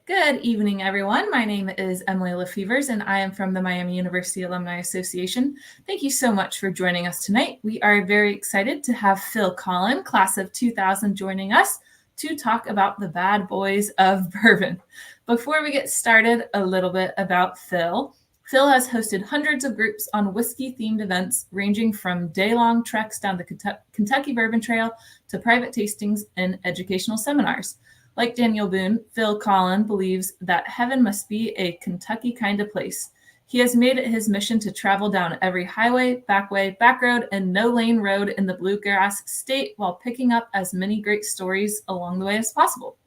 Good evening, everyone. My name is Emily Lefevers, and I am from the Miami University Alumni Association. Thank you so much for joining us tonight. We are very excited to have Phil Kollin, class of 2000, joining us to talk about the bad boys of bourbon. Before we get started, a little bit about Phil. Phil has hosted hundreds of groups on whiskey-themed events, ranging from day-long treks down the Kentucky Bourbon Trail to private tastings and educational seminars. Like Daniel Boone, Phil Kollin believes that heaven must be a Kentucky kind of place. He has made it his mission to travel down every highway, back road, and no-lane road in the bluegrass state while picking up as many great stories along the way as possible.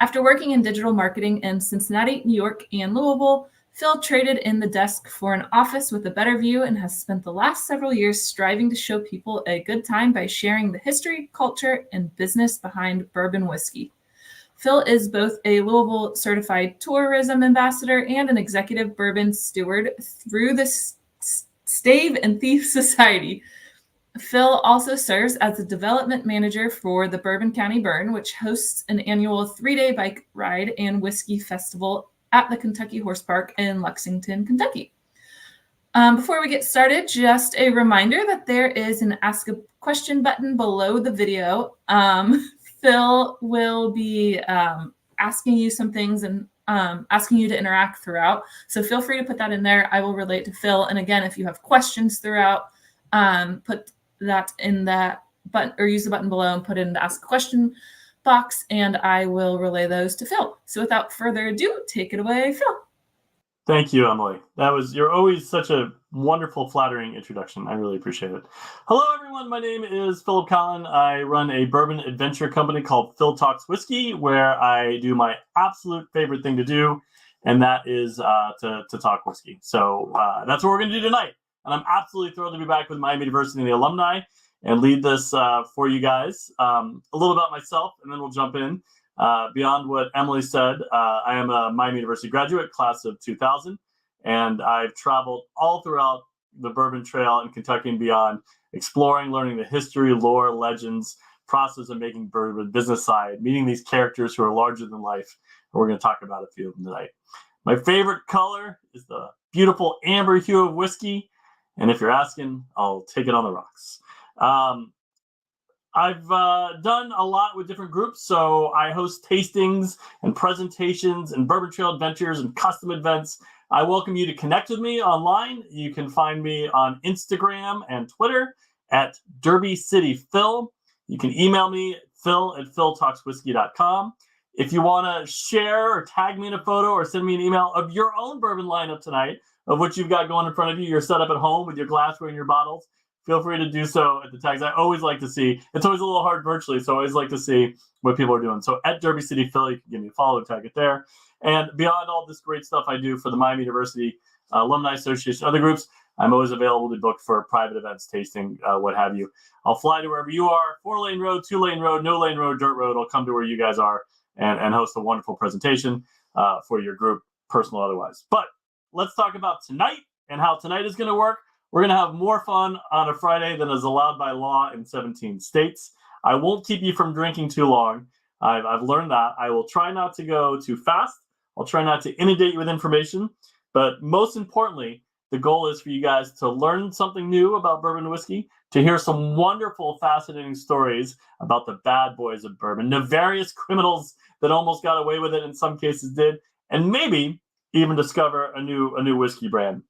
After working in digital marketing in Cincinnati, New York, and Louisville, Phil traded in the desk for an office with a better view and has spent the last several years striving to show people a good time by sharing the history, culture, and business behind bourbon whiskey. Phil is both a Louisville certified tourism ambassador and an executive bourbon steward through the Stave and Thief Society. Phil also serves as the development manager for the Bourbon County Burn, which hosts an annual 3-day bike ride and whiskey festival at the Kentucky Horse Park in Lexington, Kentucky. Before we get started, just a reminder that there is an Ask a Question button below the video. Phil will be asking you some things and asking you to interact throughout. So feel free to put that in there. I will relate to Phil. And again, if you have questions throughout, put that in that button or use the button below and put it in the Ask a Question box, and I will relay those to Phil. So without further ado, take it away, Phil. Thank you, Emily. You're always such a wonderful, flattering introduction. I really appreciate it. Hello, everyone. My name is Philip Kollin. I run a bourbon adventure company called Phil Talks Whiskey, where I do my absolute favorite thing to do, and that is to talk whiskey. So that's what we're going to do tonight. And I'm absolutely thrilled to be back with Miami University and the alumni and lead this for you guys. A little about myself, and then we'll jump in. Beyond what Emily said, I am a Miami University graduate, class of 2000, and I've traveled all throughout the Bourbon Trail in Kentucky and beyond, exploring, learning the history, lore, legends, process of making bourbon, business side, meeting these characters who are larger than life. And we're going to talk about a few of them tonight. My favorite color is the beautiful amber hue of whiskey, and if you're asking, I'll take it on the rocks. I've done a lot with different groups, so I host tastings and presentations and Bourbon Trail adventures and custom events. I welcome you to connect with me online. You can find me on Instagram and Twitter at Derby City Phil. You can email me, phil@philtalkswhiskey.com. If you want to share or tag me in a photo or send me an email of your own bourbon lineup tonight, of what you've got going in front of you, you're set up at home with your glassware and your bottles, feel free to do so at the tags. I always like to see, it's always a little hard virtually, so I always like to see what people are doing. So at Derby City Phil, you can give me a follow, tag it there. And beyond all this great stuff I do for the Miami University Alumni Association, other groups, I'm always available to book for private events, tasting, what have you. I'll fly to wherever you are, 4-lane road, 2-lane road, no lane road, dirt road. I'll come to where you guys are and host a wonderful presentation for your group, personal or otherwise. But let's talk about tonight and how tonight is going to work. We're going to have more fun on a Friday than is allowed by law in 17 states. I won't keep you from drinking too long. I've learned that. I will try not to go too fast. I'll try not to inundate you with information. But most importantly, the goal is for you guys to learn something new about bourbon whiskey, to hear some wonderful, fascinating stories about the bad boys of bourbon, nefarious criminals that almost got away with it, in some cases did, and maybe even discover a new whiskey brand.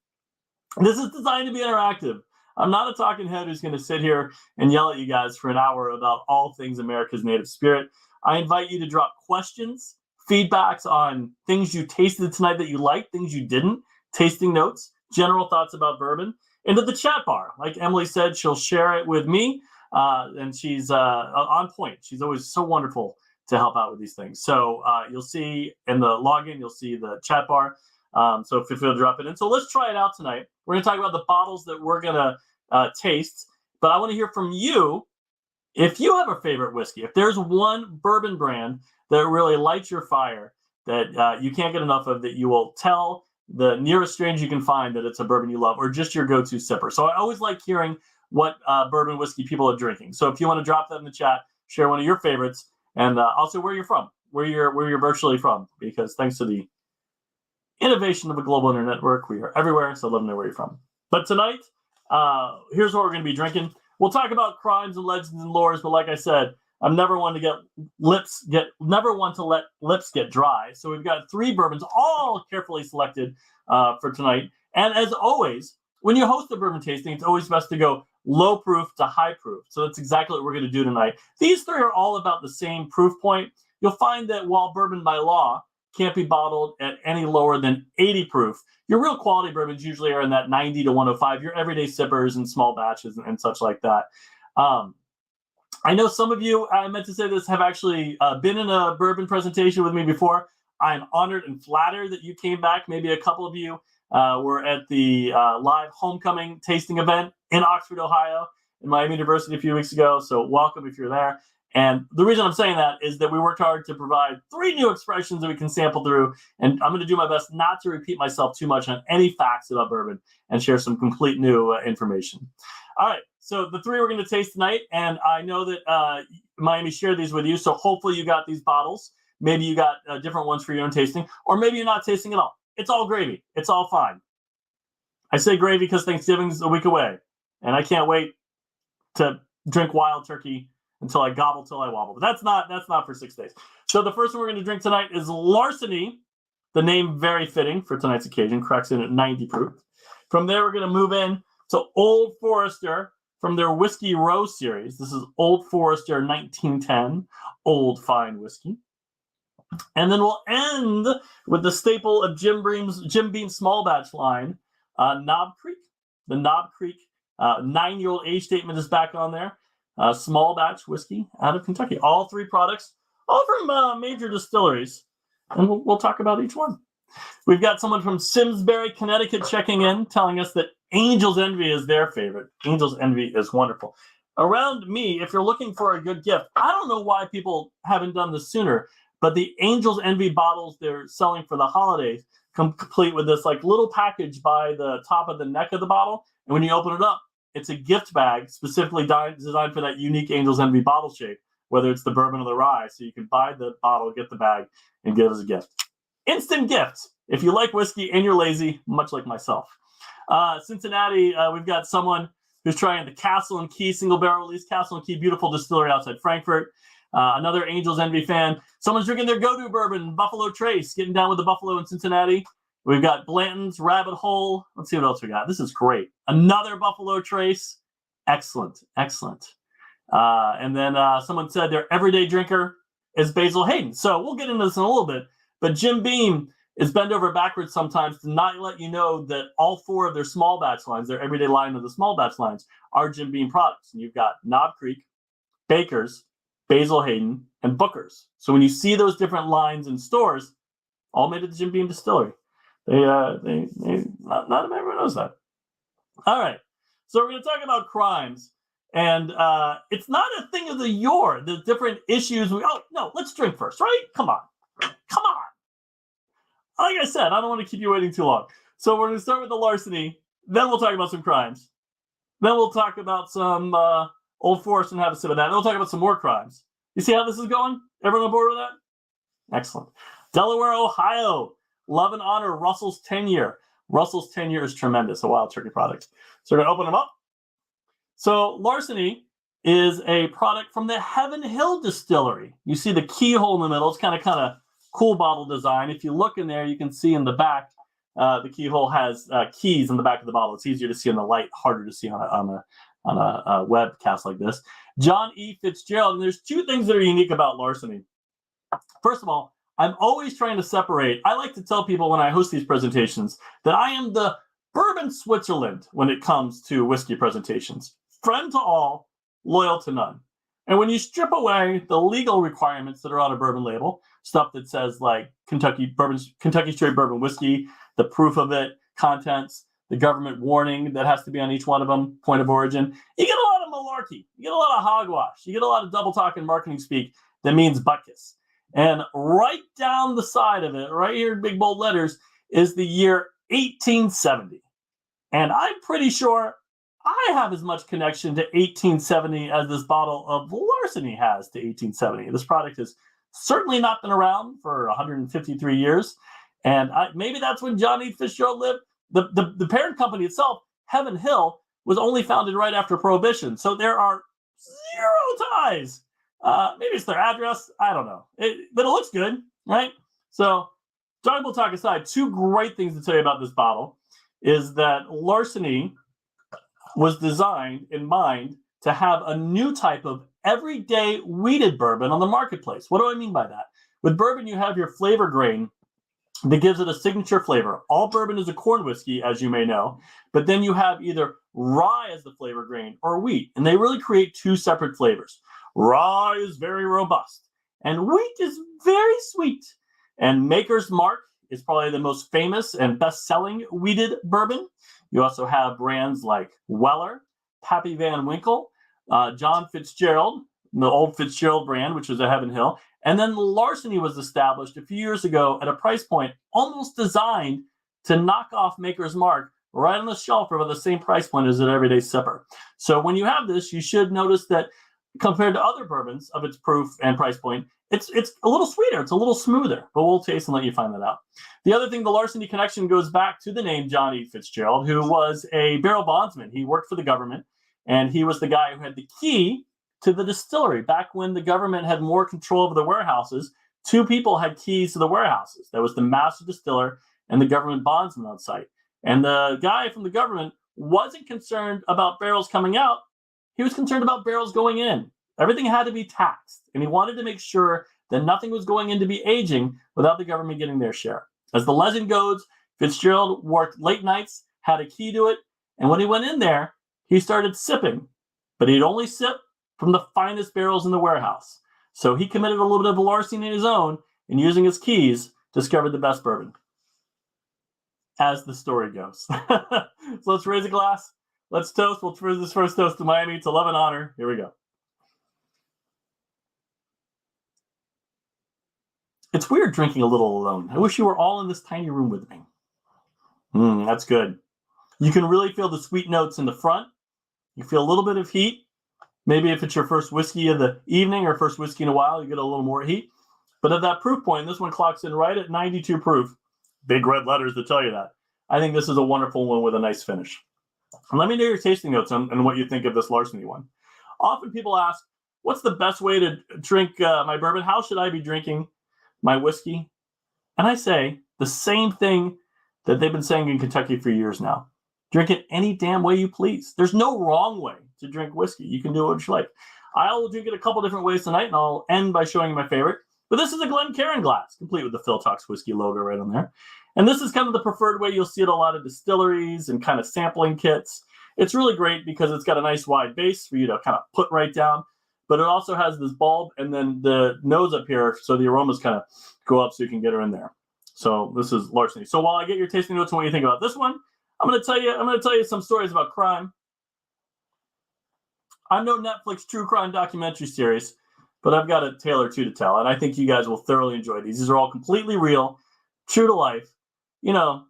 This is designed to be interactive. I'm not a talking head who's going to sit here and yell at you guys for an hour about all things America's native spirit. I invite you to drop questions, feedbacks on things you tasted tonight that you liked, things you didn't, tasting notes, general thoughts about bourbon, into the chat bar. Like Emily said, she'll share it with me, and she's on point. She's always so wonderful to help out with these things. So you'll see in the login, you'll see the chat bar. So feel free to drop it in. So let's try it out tonight. We're going to talk about the bottles that we're going to taste, but I want to hear from you. If you have a favorite whiskey, if there's one bourbon brand that really lights your fire, that you can't get enough of, that you will tell the nearest stranger you can find that it's a bourbon you love, or just your go-to sipper. So I always like hearing what bourbon whiskey people are drinking. So if you want to drop that in the chat, share one of your favorites, and also where you're from. where you're virtually from, because thanks to the innovation of a global internet network, we are everywhere, so let them know where you're from. But tonight, here's what we're going to be drinking. We'll talk about crimes and legends and lores, but like I said, I'm never one to let lips get dry. So we've got 3 bourbons, all carefully selected for tonight. And as always, when you host a bourbon tasting, it's always best to go low proof to high proof. So that's exactly what we're going to do tonight. These 3 are all about the same proof point. You'll find that while bourbon by law can't be bottled at any lower than 80 proof, your real quality bourbons usually are in that 90 to 105, your everyday sippers and small batches and such like that. I know some of you, I meant to say this, have actually been in a bourbon presentation with me before. I'm honored and flattered that you came back. Maybe a couple of you were at the live homecoming tasting event in Oxford, Ohio, in Miami University a few weeks ago. So welcome if you're there. And the reason I'm saying that is that we worked hard to provide 3 new expressions that we can sample through. And I'm going to do my best not to repeat myself too much on any facts about bourbon and share some complete new information. All right. So the 3 we're going to taste tonight, and I know that Miami shared these with you, so hopefully you got these bottles. Maybe you got different ones for your own tasting, or maybe you're not tasting at all. It's all gravy. It's all fine. I say gravy because Thanksgiving's a week away, and I can't wait to drink wild turkey until I gobble till I wobble. But that's not for 6 days. So the first one we're going to drink tonight is Larceny. The name very fitting for tonight's occasion, cracks in at 90 proof. From there, we're going to move in to Old Forester from their Whiskey Row series. This is Old Forester 1910, Old Fine Whiskey. And then we'll end with the staple of Jim Beam small batch line, Knob Creek. The Knob Creek 9-year-old age statement is back on there. Small batch whiskey out of Kentucky. All 3 products, all from major distilleries. And we'll talk about each one. We've got someone from Simsbury, Connecticut checking in, telling us that Angel's Envy is their favorite. Angel's Envy is wonderful. Around me, if you're looking for a good gift, I don't know why people haven't done this sooner, but the Angel's Envy bottles they're selling for the holidays come complete with this like little package by the top of the neck of the bottle. And when you open it up, it's a gift bag specifically designed for that unique Angel's Envy bottle shape, whether it's the bourbon or the rye. So you can buy the bottle, get the bag, and give it as a gift. Instant gift if you like whiskey and you're lazy, much like myself. Cincinnati, we've got someone who's trying the Castle and Key single barrel release. Castle and Key, beautiful distillery outside Frankfurt. Another Angel's Envy fan. Someone's drinking their go-to bourbon, Buffalo Trace, getting down with the Buffalo in Cincinnati. We've got Blanton's Rabbit Hole. Let's see what else we got. This is great. Another Buffalo Trace. Excellent, excellent. And then someone said their everyday drinker is Basil Hayden. So we'll get into this in a little bit. But Jim Beam is bent over backwards sometimes to not let you know that all 4 of their small batch lines, their everyday line of the small batch lines, are Jim Beam products. And you've got Knob Creek, Baker's, Basil Hayden, and Booker's. So when you see those different lines in stores, all made at the Jim Beam distillery. Not everyone knows that. All right. So we're going to talk about crimes. And it's not a thing of the yore, the different issues. Let's drink first, right? Come on. Like I said, I don't want to keep you waiting too long. So we're going to start with the larceny. Then we'll talk about some crimes. Then we'll talk about some Old Forest and have a sip of that. Then we'll talk about some more crimes. You see how this is going? Everyone on board with that? Excellent. Delaware, Ohio. Love and honor Russell's 10-year. Russell's 10-year is tremendous, a wild turkey product. So we're going to open them up. So larceny is a product from the Heaven Hill Distillery. You see the keyhole in the middle. It's kind of cool bottle design. If you look in there, you can see in the back, the keyhole has keys in the back of the bottle. It's easier to see in the light, harder to see on a webcast like this. John E. Fitzgerald. And there's 2 things that are unique about larceny. First of all, I'm always trying to separate. I like to tell people when I host these presentations that I am the bourbon Switzerland when it comes to whiskey presentations. Friend to all, loyal to none. And when you strip away the legal requirements that are on a bourbon label, stuff that says like Kentucky straight bourbon whiskey, the proof of it, contents, the government warning that has to be on each one of them, point of origin, you get a lot of malarkey. You get a lot of hogwash. You get a lot of double talk and marketing speak that means butkus. And right down the side of it, right here in big bold letters, is the year 1870. And I'm pretty sure I have as much connection to 1870 as this bottle of larceny has to 1870. This product is certainly not been around for 153 years. And maybe that's when Johnny Fitzgerald lived. The parent company itself, Heaven Hill, was only founded right after Prohibition. So there are zero ties. Maybe it's their address. I don't know. But it looks good, right? So, Johnny talk aside, two great things to tell you about this bottle is that larceny was designed in mind to have a new type of everyday wheated bourbon on the marketplace. What do I mean by that? With bourbon, you have your flavor grain that gives it a signature flavor. All bourbon is a corn whiskey, as you may know, but then you have either rye as the flavor grain or wheat, and they really create two separate flavors. Rye is very robust, and wheat is very sweet. And Maker's Mark is probably the most famous and best-selling wheated bourbon. You also have brands like Weller, Pappy Van Winkle, John Fitzgerald, the old Fitzgerald brand, which was a Heaven Hill. And then larceny was established a few years ago at a price point almost designed to knock off Maker's Mark right on the shelf for about the same price point as an everyday sipper. So when you have this, you should notice that compared to other bourbons of its proof and price point, it's a little sweeter, it's a little smoother, but we'll taste and let you find that out. The other thing, the larceny connection goes back to the name Johnny Fitzgerald, who was a barrel bondsman. He worked for the government, and he was the guy who had the key to the distillery. Back when the government had more control over the warehouses, two people had keys to the warehouses. There was the master distiller and the government bondsman on site. And the guy from the government wasn't concerned about barrels coming out. He was concerned about barrels going in. Everything had to be taxed, and he wanted to make sure that nothing was going in to be aging without the government getting their share. As the legend goes, Fitzgerald worked late nights, had a key to it, and when he went in there, he started sipping, but he'd only sip from the finest barrels in the warehouse. So he committed a little bit of larceny in his own, and using his keys, discovered the best bourbon, as the story goes. So let's raise a glass. Let's toast. We'll raise this first toast to Miami. It's 11 honor. Here we go. It's weird drinking a little alone. I wish you were all in this tiny room with me. That's good. You can really feel the sweet notes in the front. You feel a little bit of heat. Maybe if it's your first whiskey of the evening or first whiskey in a while, you get a little more heat. But at that proof point, this one clocks in right at 92 proof. Big red letters to tell you that. I think this is a wonderful one with a nice finish. And let me know your tasting notes and what you think of this larceny one. Often people ask, what's the best way to drink my bourbon? How should I be drinking my whiskey? And I say the same thing that they've been saying in Kentucky for years now. Drink it any damn way you please. There's no wrong way to drink whiskey. You can do what you like. I'll drink it a couple different ways tonight, and I'll end by showing you my favorite. But this is a Glencairn glass, complete with the Phil Talks whiskey logo right on there. And this is kind of the preferred way. You'll see it at a lot of distilleries and kind of sampling kits. It's really great because it's got a nice wide base for you to kind of put right down. But it also has this bulb and then the nose up here, so the aromas kind of go up so you can get her in there. So this is larceny. So while I get your tasting notes on what you think about this one, I'm going to tell you some stories about crime. I'm no Netflix true crime documentary series, but I've got a tale or two to tell, and I think you guys will thoroughly enjoy these. These are all completely real, true to life. You know,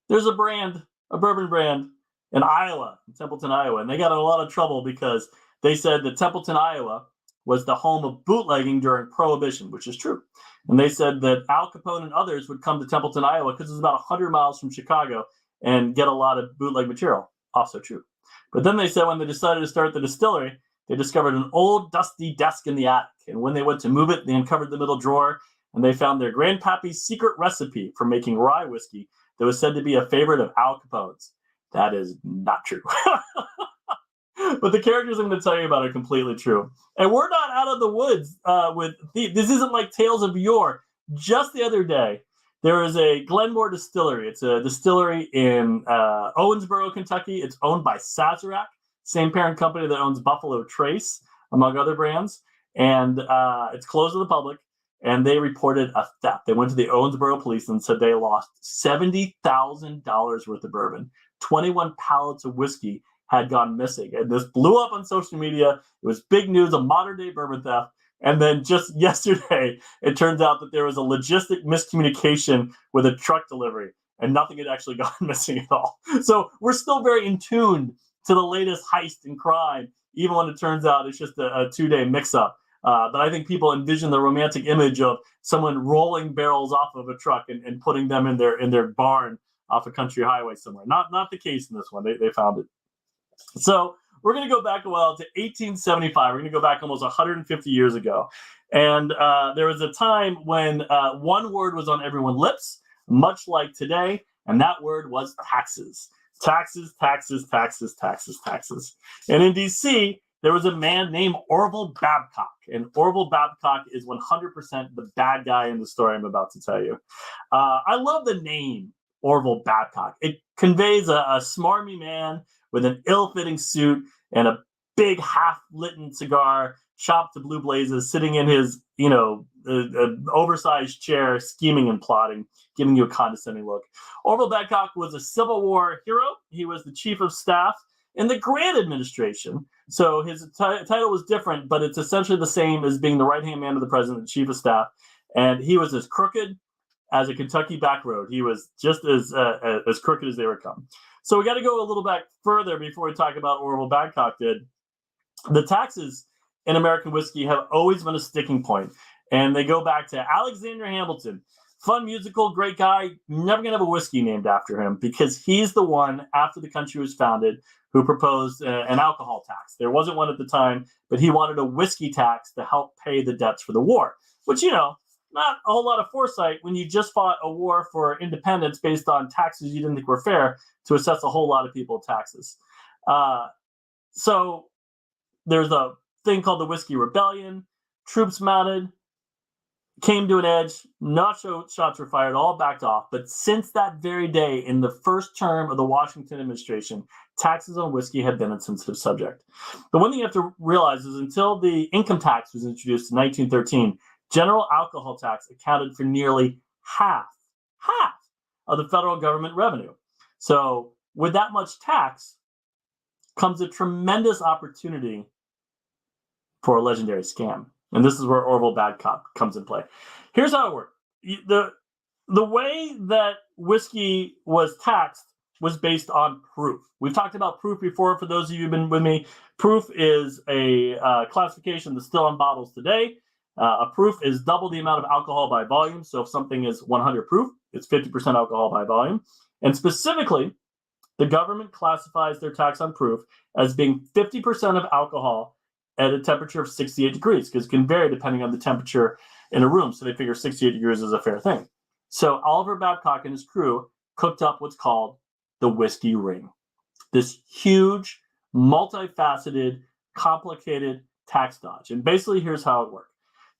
there's a bourbon brand in Iowa, in Templeton, Iowa, and they got in a lot of trouble because they said that Templeton, Iowa was the home of bootlegging during Prohibition, which is true. And they said that Al Capone and others would come to Templeton, Iowa, because it's about 100 miles from Chicago, and get a lot of bootleg material. Also true. But then they said when they decided to start the distillery, they discovered an old dusty desk in the attic. And when they went to move it, they uncovered the middle drawer, and they found their grandpappy's secret recipe for making rye whiskey that was said to be a favorite of Al Capone's. That is not true. But the characters I'm going to tell you about are completely true. And we're not out of the woods with this isn't like Tales of Yore. Just the other day, there is a Glenmore distillery. It's a distillery in Owensboro, Kentucky. It's owned by Sazerac, same parent company that owns Buffalo Trace, among other brands. And it's closed to the public. And they reported a theft. They went to the Owensboro police and said they lost $70,000 worth of bourbon. 21 pallets of whiskey had gone missing. And this blew up on social media. It was big news, a modern day bourbon theft. And then just yesterday, it turns out that there was a logistic miscommunication with a truck delivery, and nothing had actually gone missing at all. So we're still very in tune to the latest heist and crime, even when it turns out it's just a 2-day mix-up. But I think people envision the romantic image of someone rolling barrels off of a truck and putting them in their barn off a country highway somewhere. Not the case in this one. They found it. So we're going to go back a while to 1875. We're going to go back almost 150 years ago. And there was a time when one word was on everyone's lips, much like today, and that word was taxes. Taxes, taxes, taxes, taxes, taxes. And in D.C., there was a man named Orville Babcock. And Orville Babcock is 100% the bad guy in the story I'm about to tell you. I love the name Orville Babcock. It conveys a smarmy man with an ill-fitting suit and a big half-lit cigar, chopped to blue blazes, sitting in his, oversized chair, scheming and plotting, giving you a condescending look. Orville Babcock was a Civil War hero. He was the chief of staff in the Grant administration. So his title was different, but it's essentially the same as being the right-hand man of the president, the chief of staff. And he was as crooked as a Kentucky back road. He was just as crooked as they were come. So we got to go a little back further before we talk about what Orville Babcock did. The taxes in American whiskey have always been a sticking point, and they go back to Alexander Hamilton. Fun musical, great guy, never going to have a whiskey named after him because he's the one, after the country was founded, who proposed an alcohol tax. There wasn't one at the time, but he wanted a whiskey tax to help pay the debts for the war, which, not a whole lot of foresight when you just fought a war for independence based on taxes you didn't think were fair to assess a whole lot of people taxes. So there's a thing called the Whiskey Rebellion. Troops mounted, came to an edge, shots were fired, all backed off. But since that very day, in the first term of the Washington administration, taxes on whiskey have been a sensitive subject. The one thing you have to realize is until the income tax was introduced in 1913, general alcohol tax accounted for nearly half of the federal government revenue. So with that much tax comes a tremendous opportunity for a legendary scam. And this is where Orville Babcock comes in play. Here's how it worked. The way that whiskey was taxed was based on proof. We've talked about proof before. For those of you who've been with me, proof is a classification that's still on bottles today. A proof is double the amount of alcohol by volume. So if something is 100 proof, it's 50% alcohol by volume. And specifically, the government classifies their tax on proof as being 50% of alcohol at a temperature of 68 degrees, because it can vary depending on the temperature in a room. So they figure 68 degrees is a fair thing. So Oliver Babcock and his crew cooked up what's called the whiskey ring. This huge, multifaceted, complicated tax dodge. And basically, here's how it worked.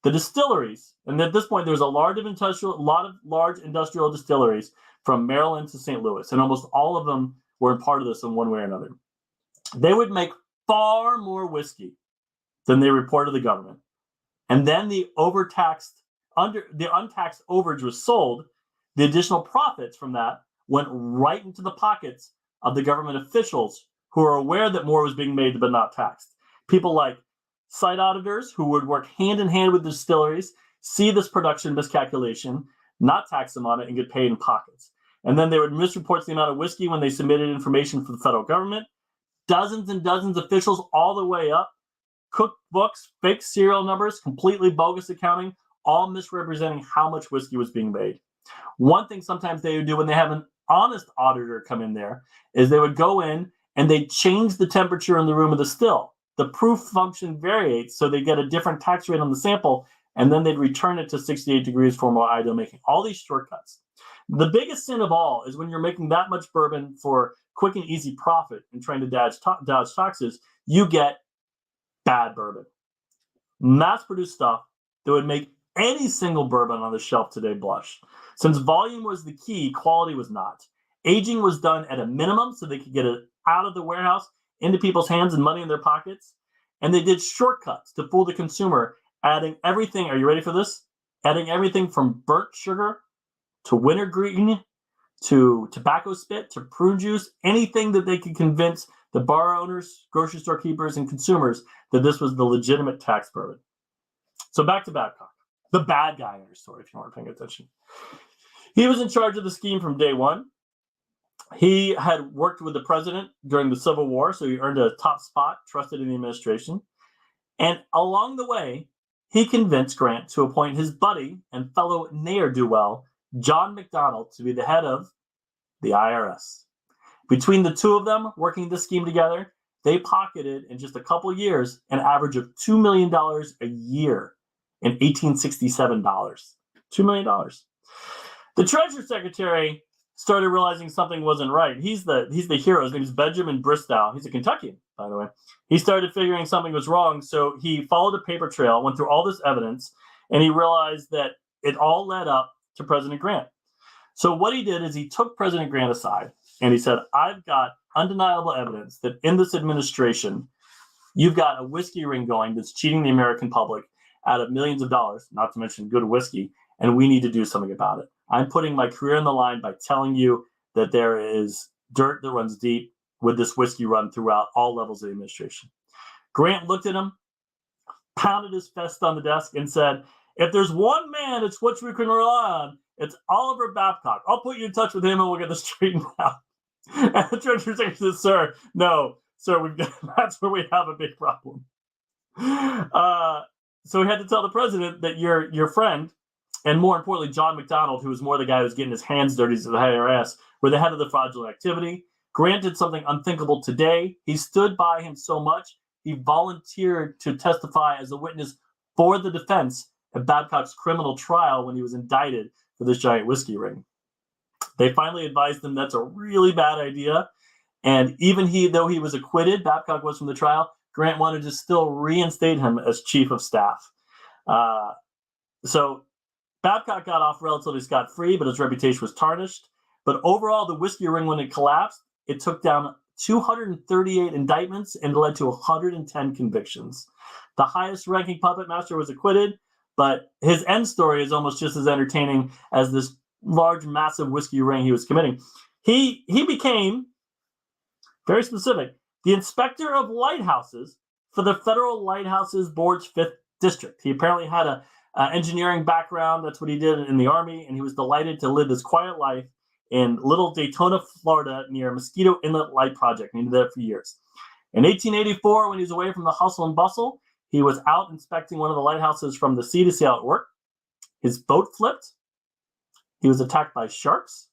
The distilleries, and at this point, there's a lot of large industrial distilleries from Maryland to St. Louis, and almost all of them were part of this in one way or another. They would make far more whiskey than they reported to the government. And then the untaxed overage was sold. The additional profits from that went right into the pockets of the government officials who are aware that more was being made but not taxed. People like site auditors who would work hand in hand with the distilleries, see this production miscalculation, not tax them on it, and get paid in pockets. And then they would misreport the amount of whiskey when they submitted information for the federal government. Dozens and dozens of officials all the way up, cookbooks, fake serial numbers, completely bogus accounting, all misrepresenting how much whiskey was being made. One thing sometimes they would do when they have an honest auditor come in there is they would go in and they'd change the temperature in the room of the still. The proof function varies, so they get a different tax rate on the sample, and then they'd return it to 68 degrees for more ideal making. All these shortcuts. The biggest sin of all is when you're making that much bourbon for quick and easy profit and trying to dodge taxes, you get bad bourbon. Mass-produced stuff that would make any single bourbon on the shelf today blush. Since volume was the key, quality was not. Aging was done at a minimum so they could get it out of the warehouse into people's hands and money in their pockets. And they did shortcuts to fool the consumer, adding everything. Are you ready for this? Adding everything from burnt sugar to wintergreen to tobacco spit to prune juice, anything that they could convince the bar owners, grocery store keepers, and consumers that this was the legitimate tax bourbon. So back to Babcock, the bad guy in your story, if you weren't paying attention. He was in charge of the scheme from day one. He had worked with the president during the Civil War, so he earned a top spot, trusted in the administration. And along the way, he convinced Grant to appoint his buddy and fellow ne'er-do-well, John McDonald, to be the head of the IRS. Between the two of them working this scheme together, they pocketed in just a couple years an average of $2 million a year in 1867 dollars. $2 million. The Treasury Secretary started realizing something wasn't right. He's the hero. His name is Benjamin Bristow. He's a Kentuckian, by the way. He started figuring something was wrong, so he followed a paper trail, went through all this evidence, and he realized that it all led up to President Grant. So what he did is he took President Grant aside, and he said, I've got undeniable evidence that in this administration, you've got a whiskey ring going that's cheating the American public out of millions of dollars, not to mention good whiskey, and we need to do something about it. I'm putting my career on the line by telling you that there is dirt that runs deep with this whiskey run throughout all levels of the administration. Grant looked at him, pounded his fist on the desk, and said, if there's one man it's which we can rely on, it's Oliver Babcock. I'll put you in touch with him and we'll get this straightened out. And the Treasury Secretary says, sir, that's where we have a big problem. So he had to tell the president that your friend, and more importantly, John McDonald, who was more the guy who was getting his hands dirty to the IRS, were the head of the fraudulent activity. Grant did something unthinkable today. He stood by him so much, he volunteered to testify as a witness for the defense at Babcock's criminal trial when he was indicted for this giant whiskey ring. They finally advised him that's a really bad idea. And even though he was acquitted, Babcock was from the trial, Grant wanted to still reinstate him as chief of staff. So Babcock got off relatively scot-free, but his reputation was tarnished. But overall, the whiskey ring, when it collapsed, it took down 238 indictments and led to 110 convictions. The highest-ranking puppet master was acquitted, but his end story is almost just as entertaining as this large, massive whiskey ring he was committing. He became, very specific, the inspector of lighthouses for the Federal Lighthouses Board's 5th District. He apparently had an engineering background. That's what he did in the Army, and he was delighted to live this quiet life in Little Daytona, Florida, near Mosquito Inlet Light Project. And he did that for years. In 1884, when he was away from the hustle and bustle, he was out inspecting one of the lighthouses from the sea to see how it worked. His boat flipped. He was attacked by sharks,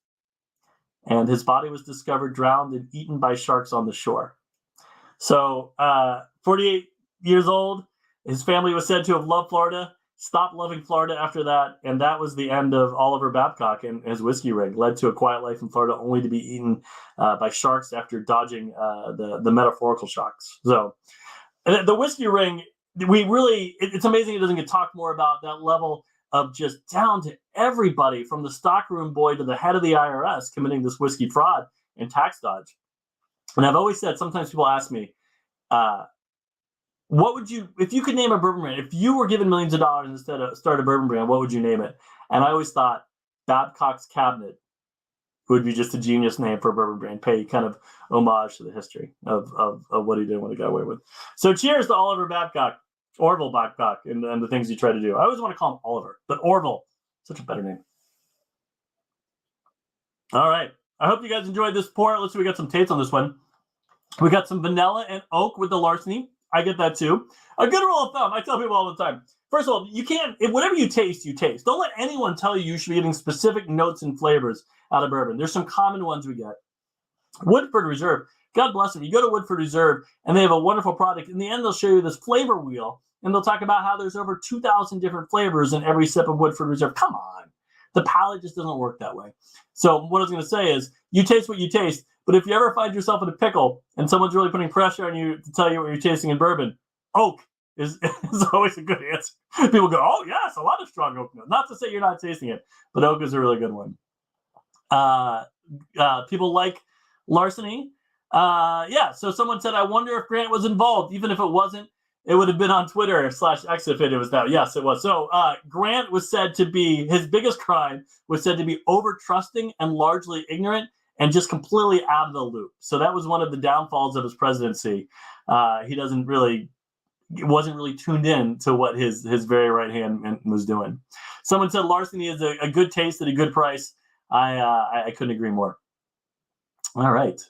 and his body was discovered drowned and eaten by sharks on the shore. So, 48 years old, his family was said to have loved Florida, stopped loving Florida after that, and that was the end of Oliver Babcock and his whiskey ring. Led to a quiet life in Florida, only to be eaten by sharks after dodging the metaphorical sharks. So, the whiskey ring, it's amazing it doesn't get talked more about, that level of just down to everybody from the stockroom boy to the head of the IRS committing this whiskey fraud and tax dodge. And I've always said, sometimes people ask me, what would you, if you could name a bourbon brand, if you were given millions of dollars instead of start a bourbon brand, what would you name it? And I always thought Babcock's Cabinet would be just a genius name for a bourbon brand, pay kind of homage to the history of what he did and what he got away with. So cheers to Oliver Babcock, Orville Babcock, and the things he tried to do. I always want to call him Oliver, but Orville, such a better name. All right. I hope you guys enjoyed this pour. Let's see, we got some tastes on this one. We got some vanilla and oak with the larceny. I get that too. A good rule of thumb, I tell people all the time. First of all, you can't, whatever you taste, you taste. Don't let anyone tell you should be getting specific notes and flavors out of bourbon. There's some common ones we get. Woodford Reserve, God bless them. You go to Woodford Reserve and they have a wonderful product. In the end, they'll show you this flavor wheel and they'll talk about how there's over 2,000 different flavors in every sip of Woodford Reserve. Come on. The palate just doesn't work that way. So what I was going to say is you taste what you taste, but if you ever find yourself in a pickle and someone's really putting pressure on you to tell you what you're tasting in bourbon, oak is always a good answer. People go, oh, yes, a lot of strong oak. Not to say you're not tasting it, but oak is a really good one. People like larceny. So someone said, I wonder if Grant was involved. Even if it wasn't, it would have been on Twitter /X if it was that. Yes, it was. So Grant was said to be, his biggest crime was said to be over-trusting and largely ignorant and just completely out of the loop. So that was one of the downfalls of his presidency. He wasn't really tuned in to what his very right hand was doing. Someone said larceny is a good taste at a good price. I couldn't agree more. All right.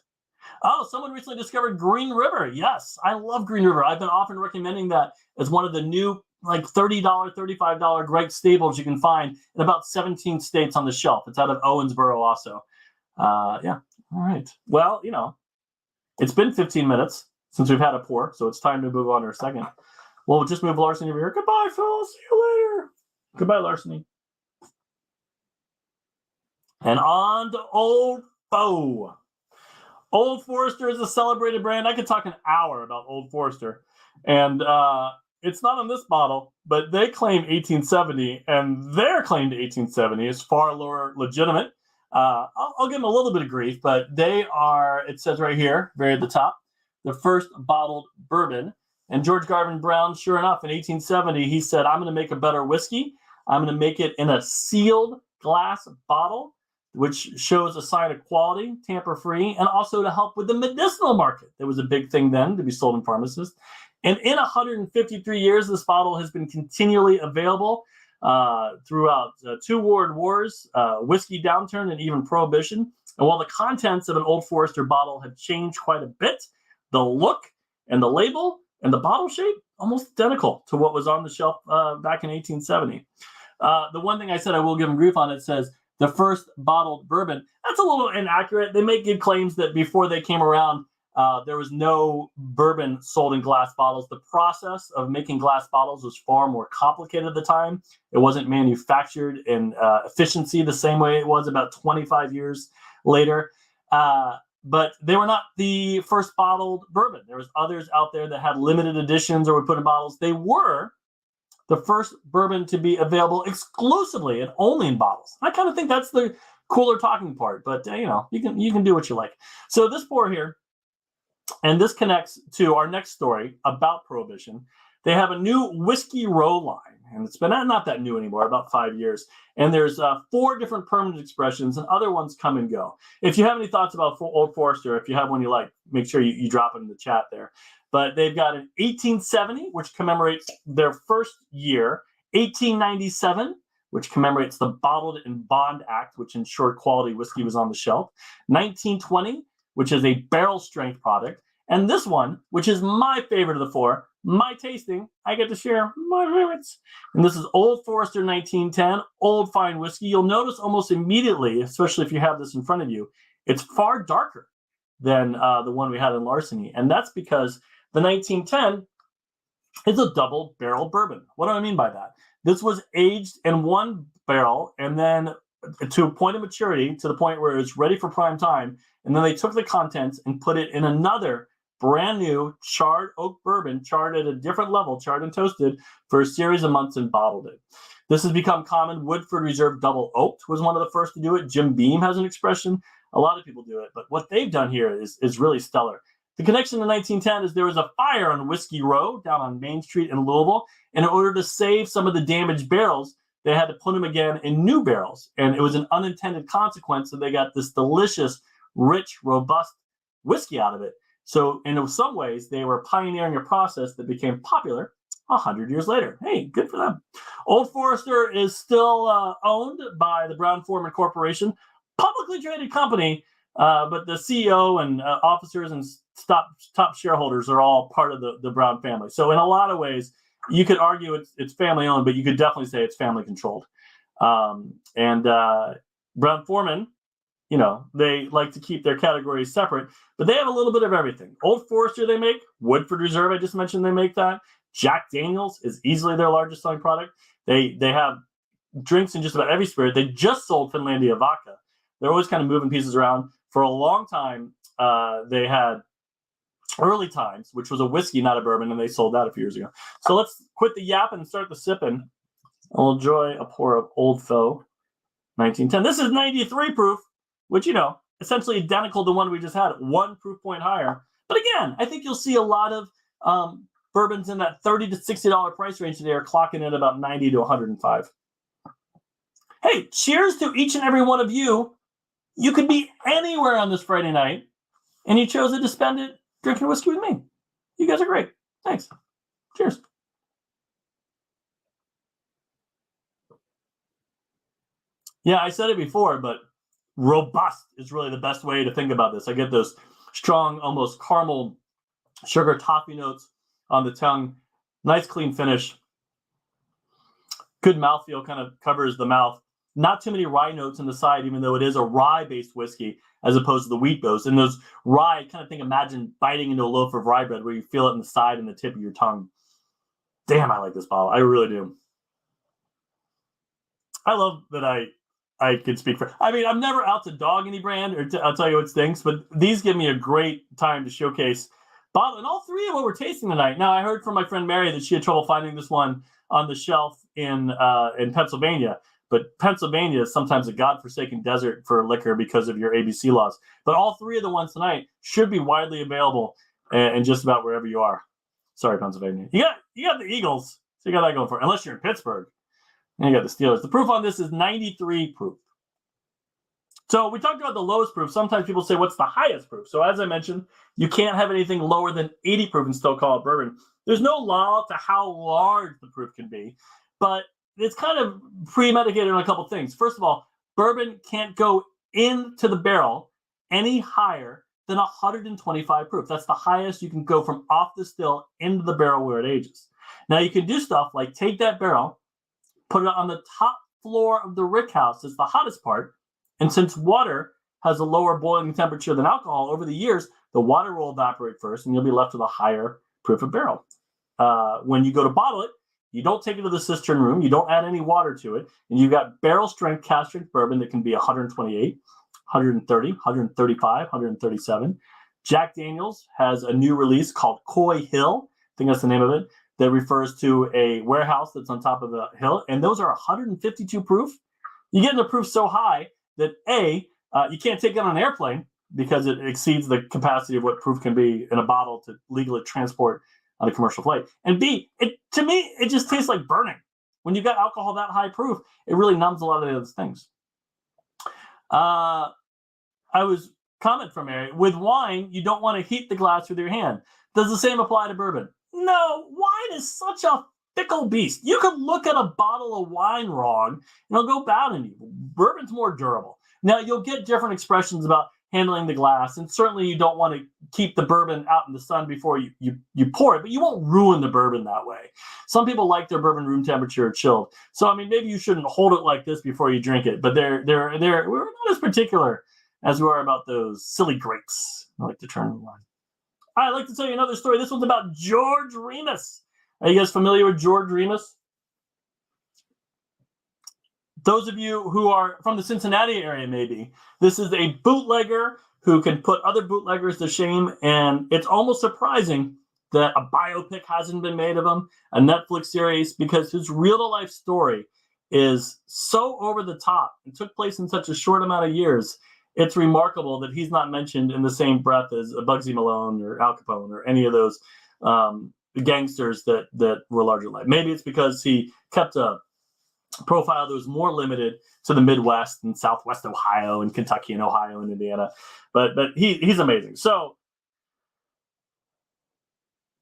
Oh, someone recently discovered Green River. Yes, I love Green River. I've been often recommending that as one of the new like $30, $35 great staples you can find in about 17 states on the shelf. It's out of Owensboro also. Yeah. All right. Well, it's been 15 minutes since we've had a pour, so it's time to move on to our second. We'll just move Larceny over here. Goodbye, Phil. See you later. Goodbye, Larceny. And on to Old Foe. Old Forester is a celebrated brand. I could talk an hour about Old Forester. And it's not on this bottle, but they claim 1870, and their claim to 1870 is far more legitimate. I'll give them a little bit of grief, but they are, it says right here, very at the top, the first bottled bourbon. And George Garvin Brown, sure enough, in 1870, he said, I'm going to make a better whiskey. I'm going to make it in a sealed glass bottle, which shows a sign of quality, tamper-free, and also to help with the medicinal market. That was a big thing then, to be sold in pharmacists. And in 153 years, this bottle has been continually available throughout two world wars, whiskey downturn, and even prohibition. And while the contents of an Old Forester bottle have changed quite a bit, the look and the label and the bottle shape almost identical to what was on the shelf back in 1870. The one thing I said I will give them grief on, it says the first bottled bourbon. That's a little inaccurate. They make good claims that before they came around, there was no bourbon sold in glass bottles. The process of making glass bottles was far more complicated at the time. It wasn't manufactured in efficiency the same way it was about 25 years later. But they were not the first bottled bourbon. There was others out there that had limited editions or would put in bottles. They were the first bourbon to be available exclusively and only in bottles. I kind of think that's the cooler talking part, but you can do what you like. So this pour here, and this connects to our next story about Prohibition. They have a new Whiskey Row line, and it's been not that new anymore, about 5 years. And there's 4 different permanent expressions, and other ones come and go. If you have any thoughts about Old Forester, if you have one you like, make sure you drop it in the chat there. But they've got an 1870, which commemorates their first year, 1897, which commemorates the Bottled in Bond Act, which ensured quality whiskey was on the shelf, 1920, which is a barrel strength product, and this one, which is my favorite of the 4, my tasting, I get to share my favorites. And this is Old Forester 1910, old fine whiskey. You'll notice almost immediately, especially if you have this in front of you, it's far darker than the one we had in Larceny. And that's because the 1910 is a double barrel bourbon. What do I mean by that? This was aged in one barrel and then to a point of maturity, to the point where it's ready for prime time. And then they took the contents and put it in another brand new charred oak bourbon, charred at a different level, charred and toasted for a series of months and bottled it. This has become common. Woodford Reserve Double Oaked was one of the first to do it. Jim Beam has an expression. A lot of people do it, but what they've done here is really stellar. The connection to 1910 is there was a fire on Whiskey Row down on Main Street in Louisville. And in order to save some of the damaged barrels, they had to put them again in new barrels. And it was an unintended consequence. So they got this delicious, rich, robust whiskey out of it. So in some ways, they were pioneering a process that became popular 100 years later. Hey, good for them. Old Forester is still owned by the Brown-Forman Corporation, publicly traded company, but the CEO and officers and top shareholders are all part of the Brown family. So in a lot of ways, you could argue it's family owned, but you could definitely say it's family controlled. And Brown-Forman, they like to keep their categories separate, but they have a little bit of everything. Old Forester they make, Woodford Reserve, I just mentioned they make that. Jack Daniels is easily their largest selling product. They have drinks in just about every spirit. They just sold Finlandia vodka. They're always kind of moving pieces around. For a long time, they had Early Times, which was a whiskey, not a bourbon, and they sold that a few years ago. So let's quit the yapping and start the sipping. I'll enjoy a pour of Old Foe 1910. This is 93 proof, which, essentially identical to one we just had, 1 proof point higher. But again, I think you'll see a lot of bourbons in that $30 to $60 price range today are clocking in about 90 to 105. Hey, cheers to each and every one of you. You could be anywhere on this Friday night, and you chose to spend it drinking whiskey with me. You guys are great. Thanks. Cheers. Yeah, I said it before, but robust is really the best way to think about this. I get those strong, almost caramel sugar toffee notes on the tongue. Nice, clean finish. Good mouthfeel kind of covers the mouth. Not too many rye notes on the side, even though it is a rye-based whiskey as opposed to the wheat-based. And those rye, kind of imagine biting into a loaf of rye bread where you feel it in the side and the tip of your tongue. Damn, I like this bottle. I really do. I love that I can speak for. I mean, I'm never out to dog any brand or I'll tell you what stinks, but these give me a great time to showcase bottle. And all three of what we're tasting tonight. Now, I heard from my friend Mary that she had trouble finding this one on the shelf in Pennsylvania. But Pennsylvania is sometimes a godforsaken desert for liquor because of your ABC laws. But all three of the ones tonight should be widely available in just about wherever you are. Sorry, Pennsylvania. You got the Eagles, so you got that going for it. Unless you're in Pittsburgh. And you got the Steelers. The proof on this is 93 proof. So we talked about the lowest proof. Sometimes people say, what's the highest proof? So as I mentioned, you can't have anything lower than 80 proof and still call it bourbon. There's no law to how large the proof can be, but it's kind of premeditated on a couple things. First of all, bourbon can't go into the barrel any higher than 125 proof. That's the highest you can go from off the still into the barrel where it ages. Now you can do stuff like take that barrel, put it on the top floor of the rick house. It's the hottest part. And since water has a lower boiling temperature than alcohol, over the years, the water will evaporate first and you'll be left with a higher proof of barrel. When you go to bottle it, you don't take it to the cistern room. You don't add any water to it. And you've got barrel strength cask strength bourbon that can be 128, 130, 135, 137. Jack Daniels has a new release called Coy Hill. I think that's the name of it. That refers to a warehouse that's on top of a hill. And those are 152 proof. You get into proof so high that you can't take it on an airplane because it exceeds the capacity of what proof can be in a bottle to legally transport on a commercial flight. And B, to me, it just tastes like burning. When you've got alcohol that high proof, it really numbs a lot of the other things. I was comment from Mary, with wine, you don't want to heat the glass with your hand. Does the same apply to bourbon? No, wine is such a fickle beast. You could look at a bottle of wine wrong and it'll go bad on you. Bourbon's more durable. Now, you'll get different expressions about handling the glass, and certainly you don't want to keep the bourbon out in the sun before you pour it, but you won't ruin the bourbon that way. Some people like their bourbon room temperature or chilled. So, I mean, maybe you shouldn't hold it like this before you drink it, but we're not as particular as we are about those silly grapes. I like to turn the line. I'd like to tell you another story. This one's about George Remus. Are you guys familiar with George Remus? Those of you who are from the Cincinnati area, maybe, this is a bootlegger who can put other bootleggers to shame, and it's almost surprising that a biopic hasn't been made of him, a Netflix series, because his real-to-life story is so over the top and took place in such a short amount of years. It's remarkable that he's not mentioned in the same breath as Bugsy Malone or Al Capone or any of those gangsters that were larger life. Maybe it's because he kept a profile that was more limited to the Midwest and Southwest Ohio and Kentucky and Ohio and Indiana. But he's amazing. So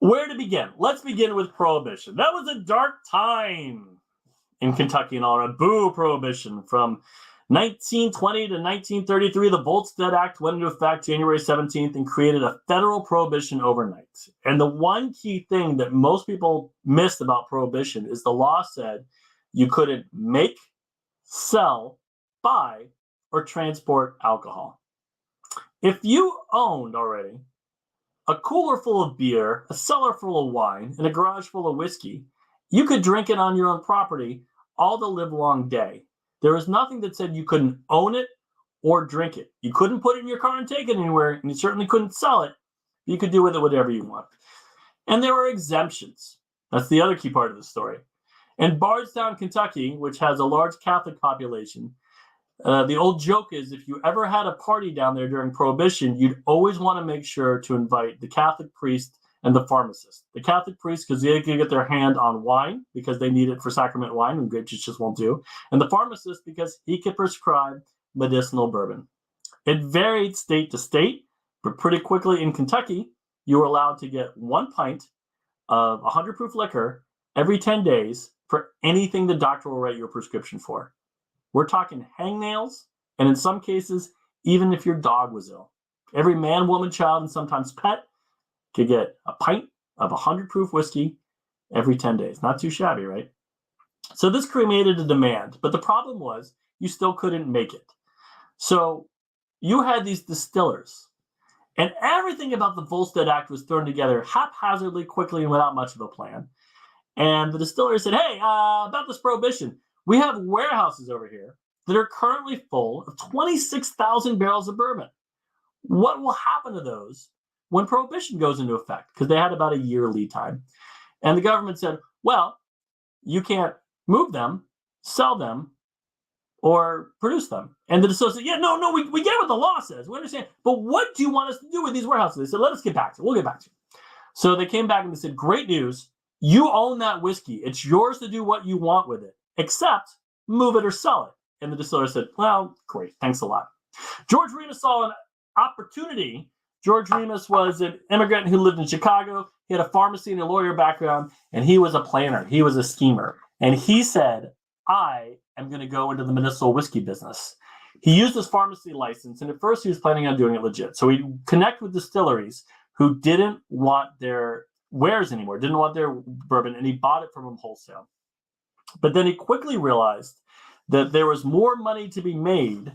where to begin? Let's begin with Prohibition. That was a dark time in Kentucky and all around. Boo, Prohibition. From 1920 to 1933, the Volstead Act went into effect January 17th and created a federal prohibition overnight. And the one key thing that most people missed about Prohibition is the law said you couldn't make, sell, buy, or transport alcohol. If you owned already a cooler full of beer, a cellar full of wine, and a garage full of whiskey, you could drink it on your own property all the livelong day. There was nothing that said you couldn't own it or drink it. You couldn't put it in your car and take it anywhere, and you certainly couldn't sell it. You could do with it whatever you want. And there were exemptions. That's the other key part of the story. In Bardstown, Kentucky, which has a large Catholic population, the old joke is if you ever had a party down there during Prohibition, you'd always want to make sure to invite the Catholic priest and the pharmacist. The Catholic priest, because they can get their hand on wine, because they need it for sacrament wine, and grape just won't do. And the pharmacist, because he could prescribe medicinal bourbon. It varied state to state, but pretty quickly in Kentucky, you were allowed to get 1 pint of 100 proof liquor every 10 days for anything the doctor will write you a prescription for. We're talking hangnails, and in some cases, even if your dog was ill. Every man, woman, child, and sometimes pet could get a pint of 100 proof whiskey every 10 days. Not too shabby, right? So this created a demand, but the problem was you still couldn't make it. So you had these distillers, and everything about the Volstead Act was thrown together haphazardly, quickly, and without much of a plan. And the distillers said, hey, about this prohibition, we have warehouses over here that are currently full of 26,000 barrels of bourbon. What will happen to those when prohibition goes into effect? Because they had about a year lead time. And the government said, well, you can't move them, sell them, or produce them. And the distillers said, yeah, no, we get what the law says. We understand. But what do you want us to do with these warehouses? They said, let us get back to it. We'll get back to it. So they came back and they said, great news. You own that whiskey. It's yours to do what you want with it, except move it or sell it. And the distiller said, well, great. Thanks a lot. George Remus saw an opportunity. George Remus was an immigrant who lived in Chicago. He had a pharmacy and a lawyer background, and he was a planner. He was a schemer. And he said, I am going to go into the medicinal whiskey business. He used his pharmacy license, and at first he was planning on doing it legit. So he'd connect with distilleries who didn't want their wares anymore, didn't want their bourbon, and he bought it from them wholesale. But then he quickly realized that there was more money to be made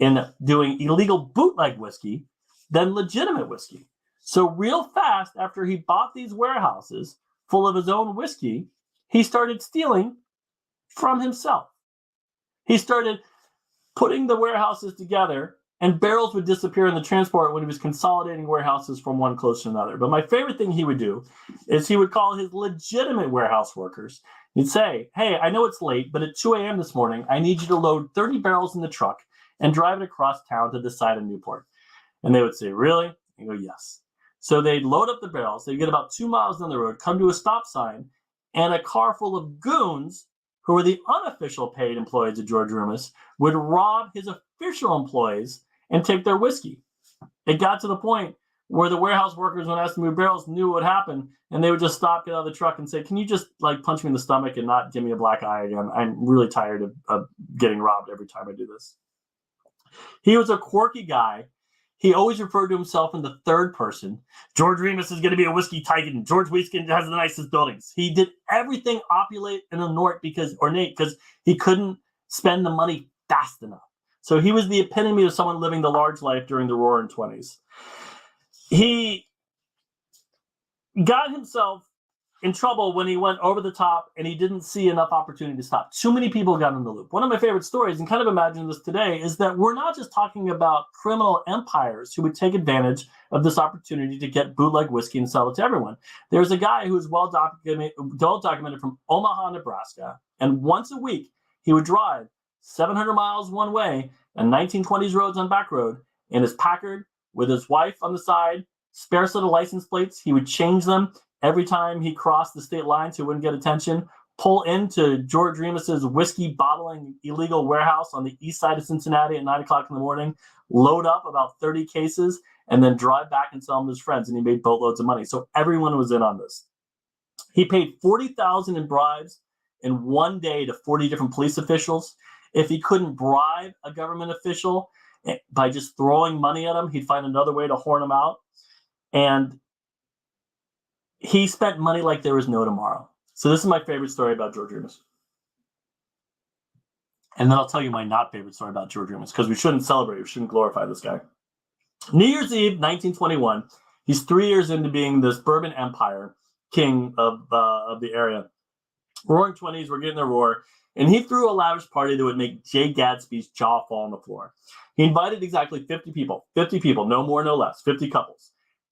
in doing illegal bootleg whiskey than legitimate whiskey. So real fast, after he bought these warehouses full of his own whiskey, he started stealing from himself. He started putting the warehouses together, and barrels would disappear in the transport when he was consolidating warehouses from one close to another. But my favorite thing he would do is he would call his legitimate warehouse workers. He'd say, hey, I know it's late, but at 2 a.m. this morning, I need you to load 30 barrels in the truck and drive it across town to this side of Newport. And they would say, really? And go, yes. So they'd load up the barrels. They'd get about 2 miles down the road, come to a stop sign, and a car full of goons, who were the unofficial paid employees of George Remus, would rob his official employees and take their whiskey. It got to the point where the warehouse workers, when asked to move barrels, knew what happened, and they would just stop, get out of the truck, and say, can you just punch me in the stomach and not give me a black eye again? I'm really tired of getting robbed every time I do this. He was a quirky guy. He always referred to himself in the third person. George Remus is going to be a whiskey titan. George Whiskey has the nicest buildings. He did everything opulent and ornate because he couldn't spend the money fast enough. So he was the epitome of someone living the large life during the Roaring 20s. He got himself in trouble when he went over the top and he didn't see enough opportunity to stop. Too many people got in the loop. One of my favorite stories, and kind of imagine this today, is that we're not just talking about criminal empires who would take advantage of this opportunity to get bootleg whiskey and sell it to everyone. There's a guy who is well documented from Omaha, Nebraska, and once a week he would drive 700 miles one way on 1920s roads on back road in his Packard with his wife on the side, spare set of license plates. He would change them every time he crossed the state line so he wouldn't get attention, pull into George Remus's whiskey bottling illegal warehouse on the east side of Cincinnati at 9 o'clock in the morning, load up about 30 cases, and then drive back and sell them to his friends. And he made boatloads of money. So everyone was in on this. He paid $40,000 in bribes in one day to 40 different police officials. If he couldn't bribe a government official by just throwing money at him, he'd find another way to horn him out. And he spent money like there was no tomorrow. So this is my favorite story about George Remus. And then I'll tell you my not favorite story about George Remus, because we shouldn't celebrate, we shouldn't glorify this guy. New Year's Eve, 1921, he's 3 years into being this bourbon empire king of the area. Roaring 20s, we're getting the roar. And he threw a lavish party that would make Jay Gatsby's jaw fall on the floor. He invited exactly 50 people, no more, no less, 50 couples.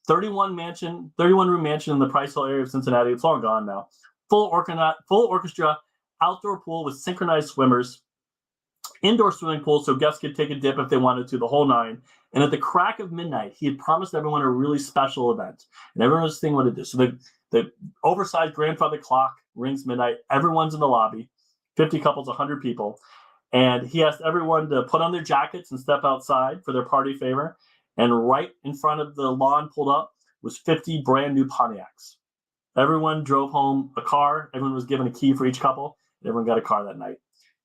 31-room mansion in the Price Hill area of Cincinnati. It's long gone now. Full orchestra, outdoor pool with synchronized swimmers, indoor swimming pool so guests could take a dip if they wanted to, the whole nine. And at the crack of midnight, he had promised everyone a really special event. And everyone was thinking what to do. So the oversized grandfather clock rings midnight. Everyone's in the lobby, 50 couples, 100 people. And he asked everyone to put on their jackets and step outside for their party favor. And right in front of the lawn pulled up was 50 brand new Pontiacs. Everyone drove home a car. Everyone was given a key for each couple. And everyone got a car that night.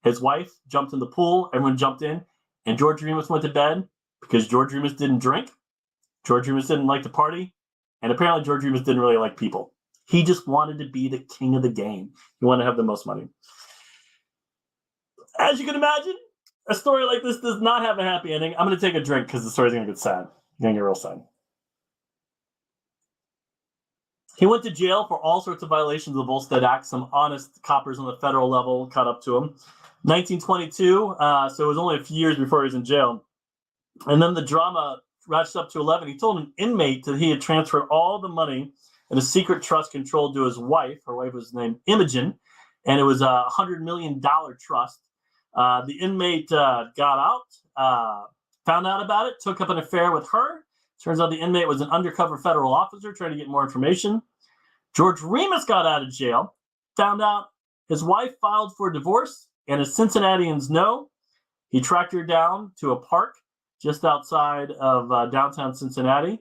His wife jumped in the pool. Everyone jumped in. And George Remus went to bed because George Remus didn't drink. George Remus didn't like to party. And apparently George Remus didn't really like people. He just wanted to be the king of the game. He wanted to have the most money. As you can imagine, a story like this does not have a happy ending. I'm going to take a drink because the story's going to get sad. It's going to get real sad. He went to jail for all sorts of violations of the Volstead Act. Some honest coppers on the federal level caught up to him. 1922, so it was only a few years before he was in jail. And then the drama ratcheted up to 11. He told an inmate that he had transferred all the money in a secret trust controlled to his wife. Her wife was named Imogen, and it was a $100 million trust. The inmate got out, found out about it, took up an affair with her. Turns out the inmate was an undercover federal officer trying to get more information. George Remus got out of jail, found out his wife filed for divorce, and as Cincinnatians know, he tracked her down to a park just outside of downtown Cincinnati.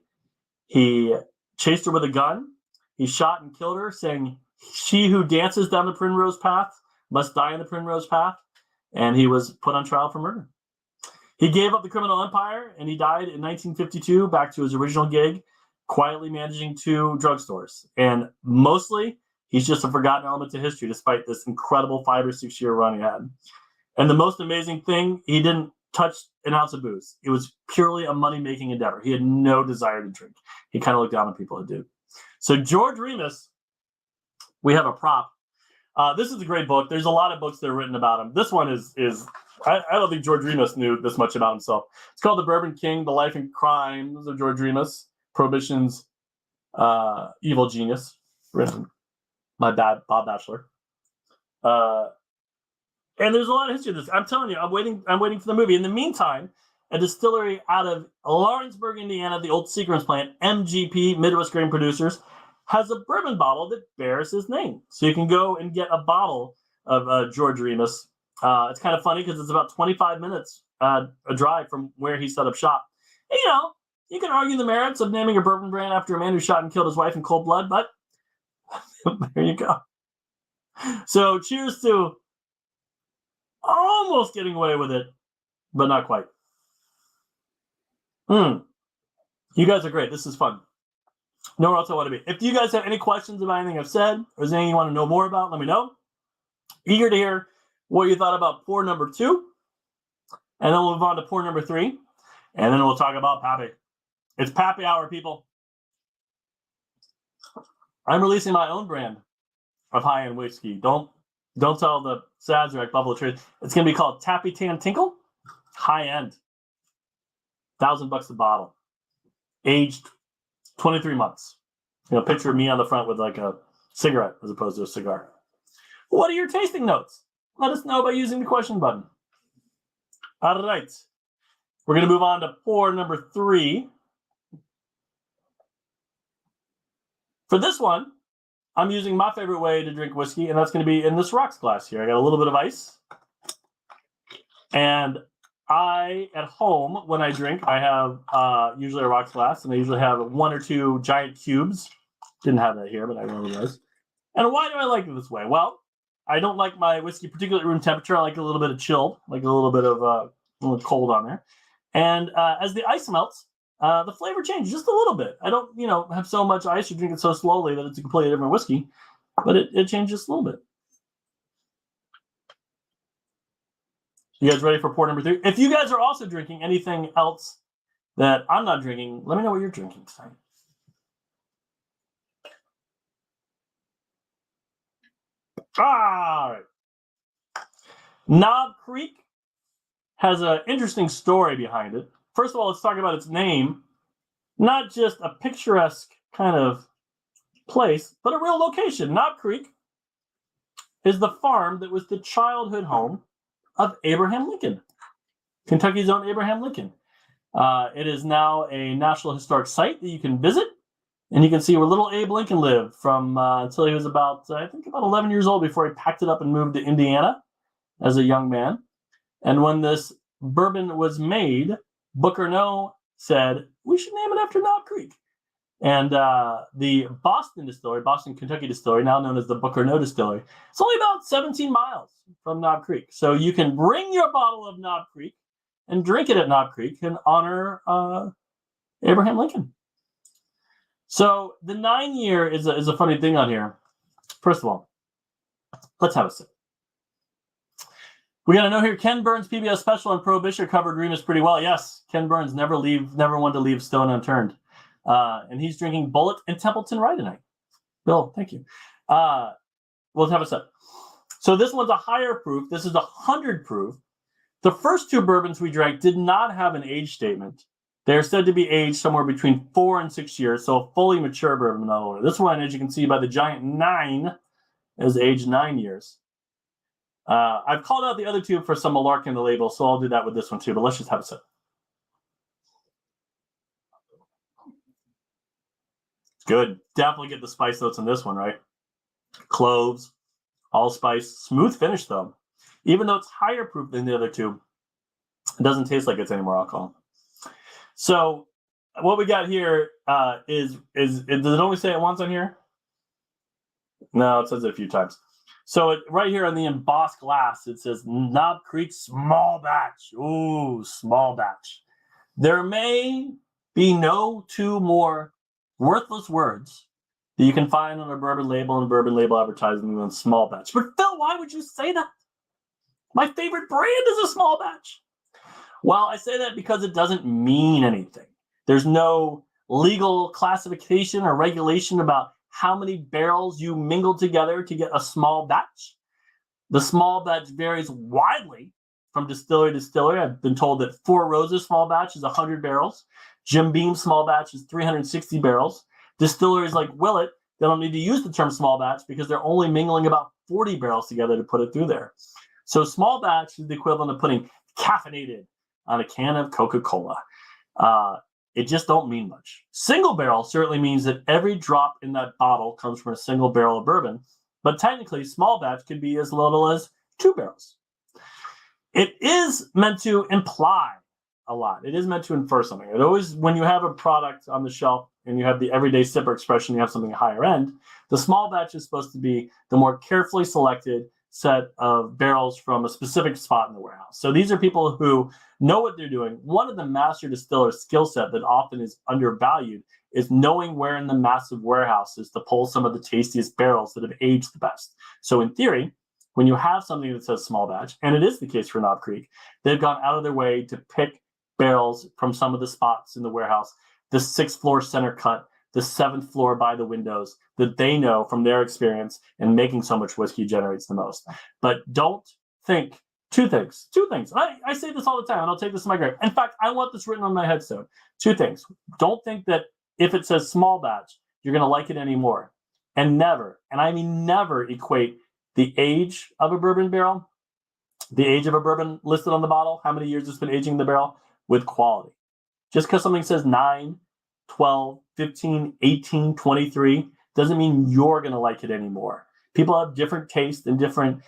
He chased her with a gun. He shot and killed her, saying, "She who dances down the primrose path must die in the primrose path." And he was put on trial for murder. He gave up the criminal empire, and he died in 1952, back to his original gig, quietly managing 2 drugstores. And mostly, he's just a forgotten element to history, despite this incredible 5 or 6 year run he had. And the most amazing thing, he didn't touch an ounce of booze. It was purely a money-making endeavor. He had no desire to drink. He kind of looked down on people who did. So George Remus, we have a prop. This is a great book. There's a lot of books that are written about him. This one is I don't think George Remus knew this much about himself. It's called The Bourbon King, The Life and Crimes of George Remus, Prohibition's Evil Genius, written by Bob Batchelor. And there's a lot of history of this. I'm telling you, I'm waiting for the movie. In the meantime, a distillery out of Lawrenceburg, Indiana, the old Seagram's plant, MGP, Midwest Grain Producers, has a bourbon bottle that bears his name. So you can go and get a bottle of George Remus. It's kind of funny because it's about 25 minutes a drive from where he set up shop. And, you can argue the merits of naming a bourbon brand after a man who shot and killed his wife in cold blood, but there you go. So cheers to almost getting away with it, but not quite. You guys are great. This is fun. Nowhere else I want to be. If you guys have any questions about anything I've said, or is there anything you want to know more about, let me know. Eager to hear what you thought about pour number 2. And then we'll move on to pour number 3. And then we'll talk about Pappy. It's Pappy Hour, people. I'm releasing my own brand of high-end whiskey. Don't tell the Sazerac Buffalo Trace. It's going to be called Tappy Tan Tinkle. High-end. $1,000 a bottle. Aged 23 months. Picture me on the front with like a cigarette as opposed to a cigar. What are your tasting notes? Let us know by using the question button. All right. We're going to move on to pour number 3. For this one, I'm using my favorite way to drink whiskey, and that's going to be in this rocks glass here. I got a little bit of ice. And at home, when I drink, I have usually a rocks glass, and I usually have 1 or 2 giant cubes. Didn't have that here, but I remember those. And why do I like it this way? Well, I don't like my whiskey particularly at room temperature. I like a little bit of chilled, like a little bit of a little cold on there. And as the ice melts, the flavor changes just a little bit. I don't, have so much ice or drink it so slowly that it's a completely different whiskey, but it changes just a little bit. You guys ready for pour number 3? If you guys are also drinking anything else that I'm not drinking, let me know what you're drinking tonight. All right. Knob Creek has an interesting story behind it. First of all, let's talk about its name. Not just a picturesque kind of place, but a real location. Knob Creek is the farm that was the childhood home of Abraham Lincoln, Kentucky's own Abraham Lincoln. It is now a National Historic Site that you can visit, and you can see where little Abe Lincoln lived from until he was about 11 years old before he packed it up and moved to Indiana as a young man. And when this bourbon was made, Booker Noe said, we should name it after Knob Creek. And the Boston distillery, Boston, Kentucky distillery, now known as the Booker Noe Distillery, it's only about 17 miles from Knob Creek. So you can bring your bottle of Knob Creek and drink it at Knob Creek in honor Abraham Lincoln. So the 9-year is a funny thing on here. First of all, let's have a sip. We got to know here, Ken Burns' PBS special on Prohibition covered Remus pretty well. Yes, Ken Burns never one to leave stone unturned. And he's drinking Bullet and Templeton Rye tonight. Bill, thank you. We'll have a sip. So this one's a higher proof. This is 100 proof. The first two bourbons we drank did not have an age statement. They're said to be aged somewhere between 4 and 6 years, so a fully mature bourbon, not older. This one, as you can see by the giant 9, is aged 9 years. I've called out the other two for some malarkey in the label, so I'll do that with this one too, but let's just have a sip. It's good. Definitely get the spice notes in this one, right? Cloves, allspice, smooth finish though. Even though it's higher proof than the other two, it doesn't taste like it's any more alcohol. So what we got here does it only say it once on here? No, it says it a few times. So right here on the embossed glass, it says Knob Creek Small Batch. Ooh, small batch. There may be no two more worthless words that you can find on a bourbon label and bourbon label advertising than small batch. But Phil, why would you say that? My favorite brand is a small batch. Well, I say that because it doesn't mean anything. There's no legal classification or regulation about how many barrels you mingle together to get a small batch. The small batch varies widely from distillery to distillery. I've been told that Four Roses small batch is 100 barrels. Jim Beam small batch is 360 barrels. Distilleries like Willett, they don't need to use the term small batch because they're only mingling about 40 barrels together to put it through there. So small batch is the equivalent of putting caffeinated on a can of Coca-Cola. It just don't mean much. Single barrel certainly means that every drop in that bottle comes from a single barrel of bourbon, but technically small batch can be as little as 2 barrels. It is meant to imply a lot. It is meant to infer something. It always, when you have a product on the shelf and you have the everyday sipper expression, you have something higher end, the small batch is supposed to be the more carefully selected set of barrels from a specific spot in the warehouse. So these are people who know what they're doing. One of the master distillers' skill set that often is undervalued is knowing where in the massive warehouses to pull some of the tastiest barrels that have aged the best. So in theory, when you have something that says small batch, and it is the case for Knob Creek, they've gone out of their way to pick barrels from some of the spots in the warehouse, the 6th floor center cut, the 7th floor by the windows, that they know from their experience and making so much whiskey generates the most. But don't think two things. I say this all the time, and I'll take this to my grave. In fact, I want this written on my headstone. 2 things. Don't think that if it says small batch, you're going to like it anymore. And never, and I mean never, equate the age of a bourbon barrel, the age of a bourbon listed on the bottle, how many years it's been aging in the barrel, with quality. Just because something says 9, 12, 15, 18, 23, doesn't mean you're going to like it anymore. People have different tastes and different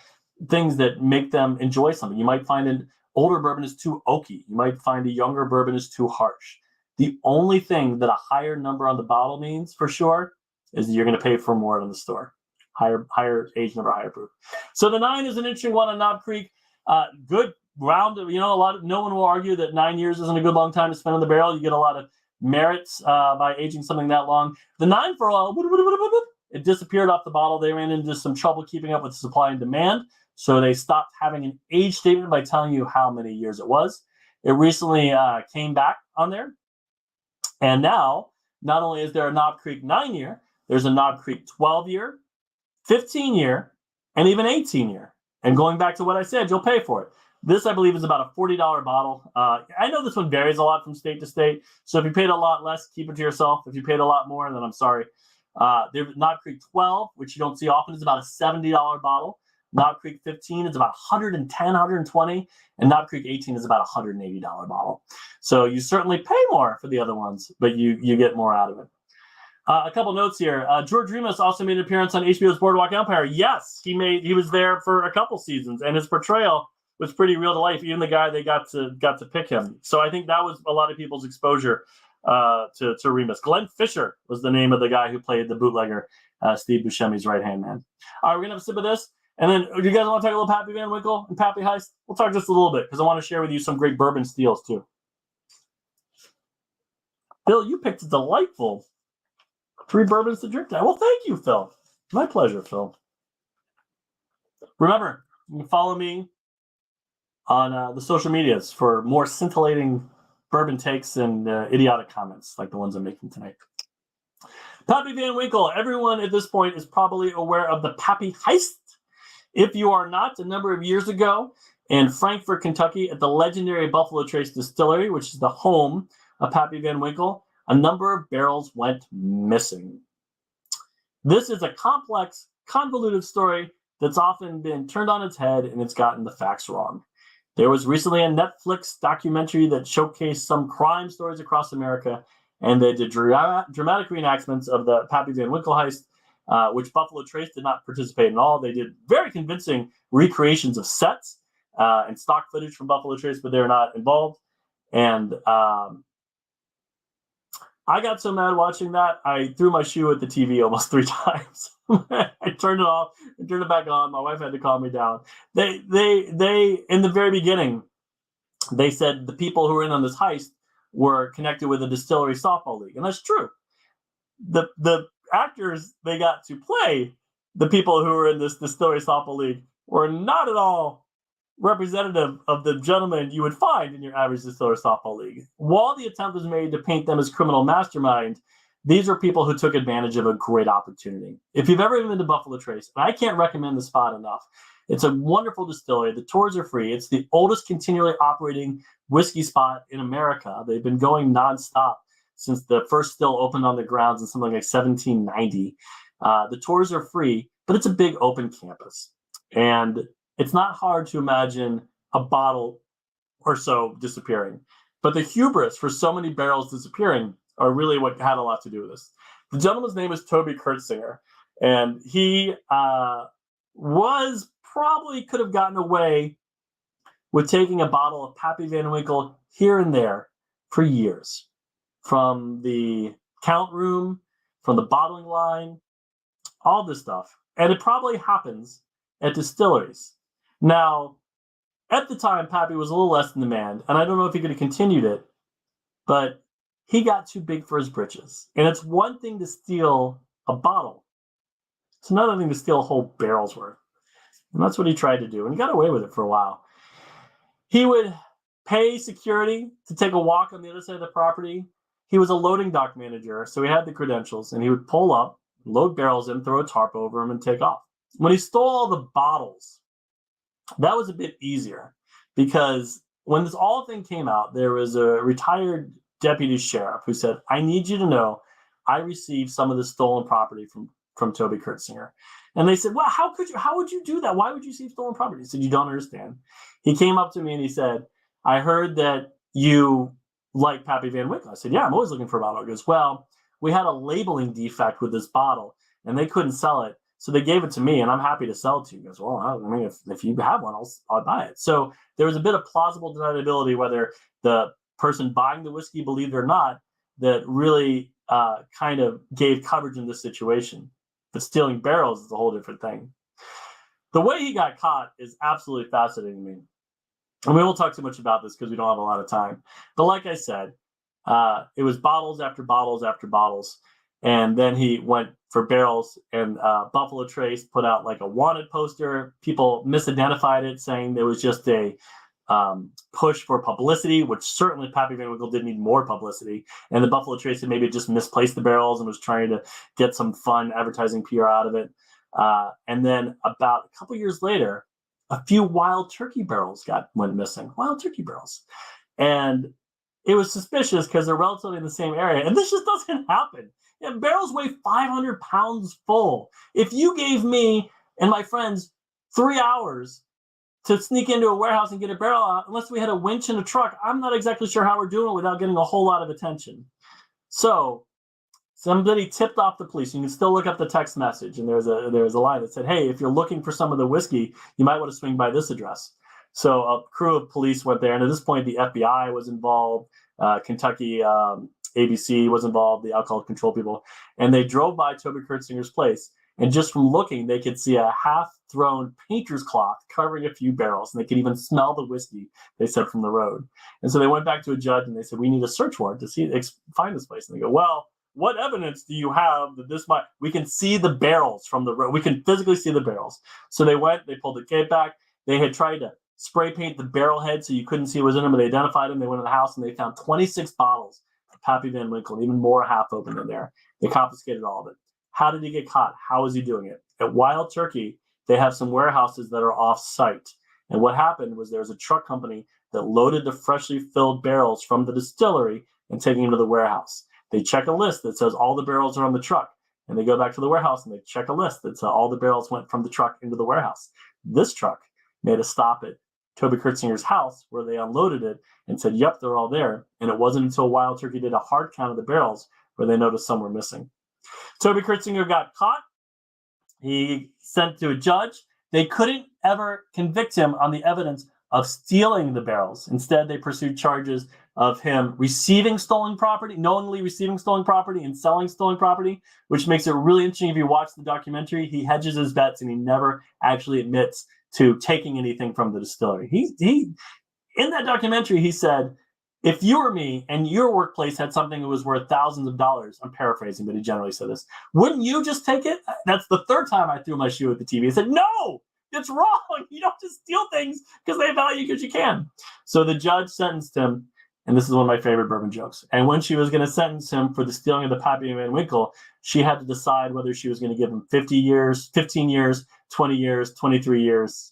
things that make them enjoy something. You might find an older bourbon is too oaky. You might find a younger bourbon is too harsh. The only thing that a higher number on the bottle means for sure is that you're going to pay for more in the store. Higher age number, higher proof. So the 9 is an interesting one on Knob Creek. Good round. No one will argue that 9 years isn't a good long time to spend on the barrel. You get a lot of merits by aging something that long. The 9 for a while, it disappeared off the bottle. They ran into some trouble keeping up with supply and demand. So they stopped having an age statement by telling you how many years it was. It recently came back on there. And now, not only is there a Knob Creek 9-year, there's a Knob Creek 12-year, 15-year, and even 18-year. And going back to what I said, you'll pay for it. This, I believe, is about a $40 bottle. I know this one varies a lot from state to state. So if you paid a lot less, keep it to yourself. If you paid a lot more, then I'm sorry. There's Knob Creek 12, which you don't see often, is about a $70 bottle. Knob Creek 15 is about $110, $120. And Knob Creek 18 is about a $180 bottle. So you certainly pay more for the other ones, but you get more out of it. A couple notes here. George Remus also made an appearance on HBO's Boardwalk Empire. Yes, he was there for a couple seasons, and his portrayal was pretty real to life. Even the guy they got to pick him. So I think that was a lot of people's exposure to Remus. Glenn Fisher was the name of the guy who played the bootlegger, Steve Buscemi's right-hand man. All right, we're going to have a sip of this. And then, do you guys want to talk a little Pappy Van Winkle and Pappy Heist? We'll talk just a little bit because I want to share with you some great bourbon steals too. Bill, you picked a delightful 3 bourbons to drink tonight. Well, thank you, Phil. My pleasure, Phil. Remember, you can follow me on the social medias for more scintillating bourbon takes and idiotic comments like the ones I'm making tonight. Pappy Van Winkle. Everyone at this point is probably aware of the Pappy Heist. If you are not, a number of years ago in Frankfort, Kentucky, at the legendary Buffalo Trace Distillery, which is the home of Pappy Van Winkle, a number of barrels went missing. This is a complex, convoluted story that's often been turned on its head, and it's gotten the facts wrong. There was recently a Netflix documentary that showcased some crime stories across America, and they did dramatic reenactments of the Pappy Van Winkle heist, which Buffalo Trace did not participate in all. They did very convincing recreations of sets and stock footage from Buffalo Trace, but they're not involved. And I got so mad watching that, I threw my shoe at the TV almost 3 times. I turned it off and turned it back on. My wife had to calm me down. They in the very beginning, they said the people who were in on this heist were connected with a distillery softball league, and that's true. The actors they got to play the people who were in this distillery softball league were not at all representative of the gentlemen you would find in your average distiller softball league. While the attempt was made to paint them as criminal mastermind, these are people who took advantage of a great opportunity. If you've ever been to Buffalo Trace, and I can't recommend the spot enough, it's a wonderful distillery. The tours are free. It's the oldest continually operating whiskey spot in America. They've been going nonstop since the first still opened on the grounds in something like 1790. The tours are free, but it's a big open campus. And it's not hard to imagine a bottle or so disappearing. But the hubris for so many barrels disappearing are really what had a lot to do with this. The gentleman's name is Toby Kurtzinger, and he could have gotten away with taking a bottle of Pappy Van Winkle here and there for years. From the count room, from the bottling line, all this stuff. And it probably happens at distilleries. Now, at the time, Pappy was a little less in demand, and I don't know if he could have continued it, but he got too big for his britches. And it's one thing to steal a bottle. It's another thing to steal a whole barrel's worth. And that's what he tried to do, and he got away with it for a while. He would pay security to take a walk on the other side of the property. He was a loading dock manager, so he had the credentials, and he would pull up, load barrels in, throw a tarp over them, and take off. When he stole all the bottles, that was a bit easier because when this all thing came out, there was a retired deputy sheriff who said, I need you to know I received some of the stolen property from Toby Kurtzinger. And they said, well, how would you do that? Why would you receive stolen property? He said, you don't understand. He came up to me and he said, I heard that you like Pappy Van Winkle. I said, yeah, I'm always looking for a bottle. He goes, well, we had a labeling defect with this bottle and they couldn't sell it. So they gave it to me, and I'm happy to sell it to you. He goes, well, I mean, if you have one, I'll buy it. So there was a bit of plausible deniability, whether the person buying the whiskey believed it or not, that really kind of gave coverage in this situation. But stealing barrels is a whole different thing. The way he got caught is absolutely fascinating to me. And we won't talk too much about this because we don't have a lot of time. But like I said, it was bottles after bottles after bottles. And then he went for barrels, and Buffalo Trace put out like a wanted poster. People misidentified it, saying there was just a push for publicity, which certainly Pappy Van Winkle did need more publicity. And the Buffalo Trace had maybe just misplaced the barrels and was trying to get some fun advertising PR out of it. And then about a couple years later, a few wild turkey barrels went missing. Wild turkey barrels. And it was suspicious because they're relatively in the same area. And this just doesn't happen. Yeah, barrels weigh 500 pounds full. If you gave me and my friends 3 hours to sneak into a warehouse and get a barrel out, unless we had a winch and a truck, I'm not exactly sure how we're doing it without getting a whole lot of attention. So somebody tipped off the police. You can still look up the text message, and there was a line that said, hey, if you're looking for some of the whiskey, you might want to swing by this address. So a crew of police went there, and at this point, the FBI was involved, Kentucky ABC was involved, the alcohol control people, and they drove by Toby Kurtzinger's place. And just from looking, they could see a half-thrown painter's cloth covering a few barrels, and they could even smell the whiskey, they said, from the road. And so they went back to a judge, and they said, we need a search warrant to find this place. And they go, well, what evidence do you have that we can see the barrels from the road. We can physically see the barrels. So they went, they pulled the gate back. They had tried to spray paint the barrel head so you couldn't see what was in them, but they identified him. They went in the house and they found 26 bottles of Pappy Van Winkle, and even more half open in there. They confiscated all of it. How did he get caught? How is he doing it? At Wild Turkey, they have some warehouses that are off-site. And what happened was there was a truck company that loaded the freshly filled barrels from the distillery and taking them to the warehouse. They check a list that says all the barrels are on the truck. And they go back to the warehouse and they check a list that says all the barrels went from the truck into the warehouse. This truck made a stop at Toby Kurtzinger's house where they unloaded it and said, yep, they're all there. And it wasn't until Wild Turkey did a hard count of the barrels where they noticed some were missing. Toby Kurtzinger got caught. He sent to a judge. They couldn't ever convict him on the evidence of stealing the barrels. Instead, they pursued charges of him receiving stolen property, knowingly receiving stolen property and selling stolen property, which makes it really interesting. If you watch the documentary, he hedges his bets and he never actually admits to taking anything from the distillery. He in that documentary, he said, if you were me and your workplace had something that was worth thousands of dollars, I'm paraphrasing, but he generally said this, wouldn't you just take it? That's the third time I threw my shoe at the TV. He said, no, it's wrong. You don't just steal things because they value because you can. So the judge sentenced him, and this is one of my favorite bourbon jokes. And when she was going to sentence him for the stealing of the Pappy Van Winkle, she had to decide whether she was going to give him 50 years, 15 years, 20 years, 23 years.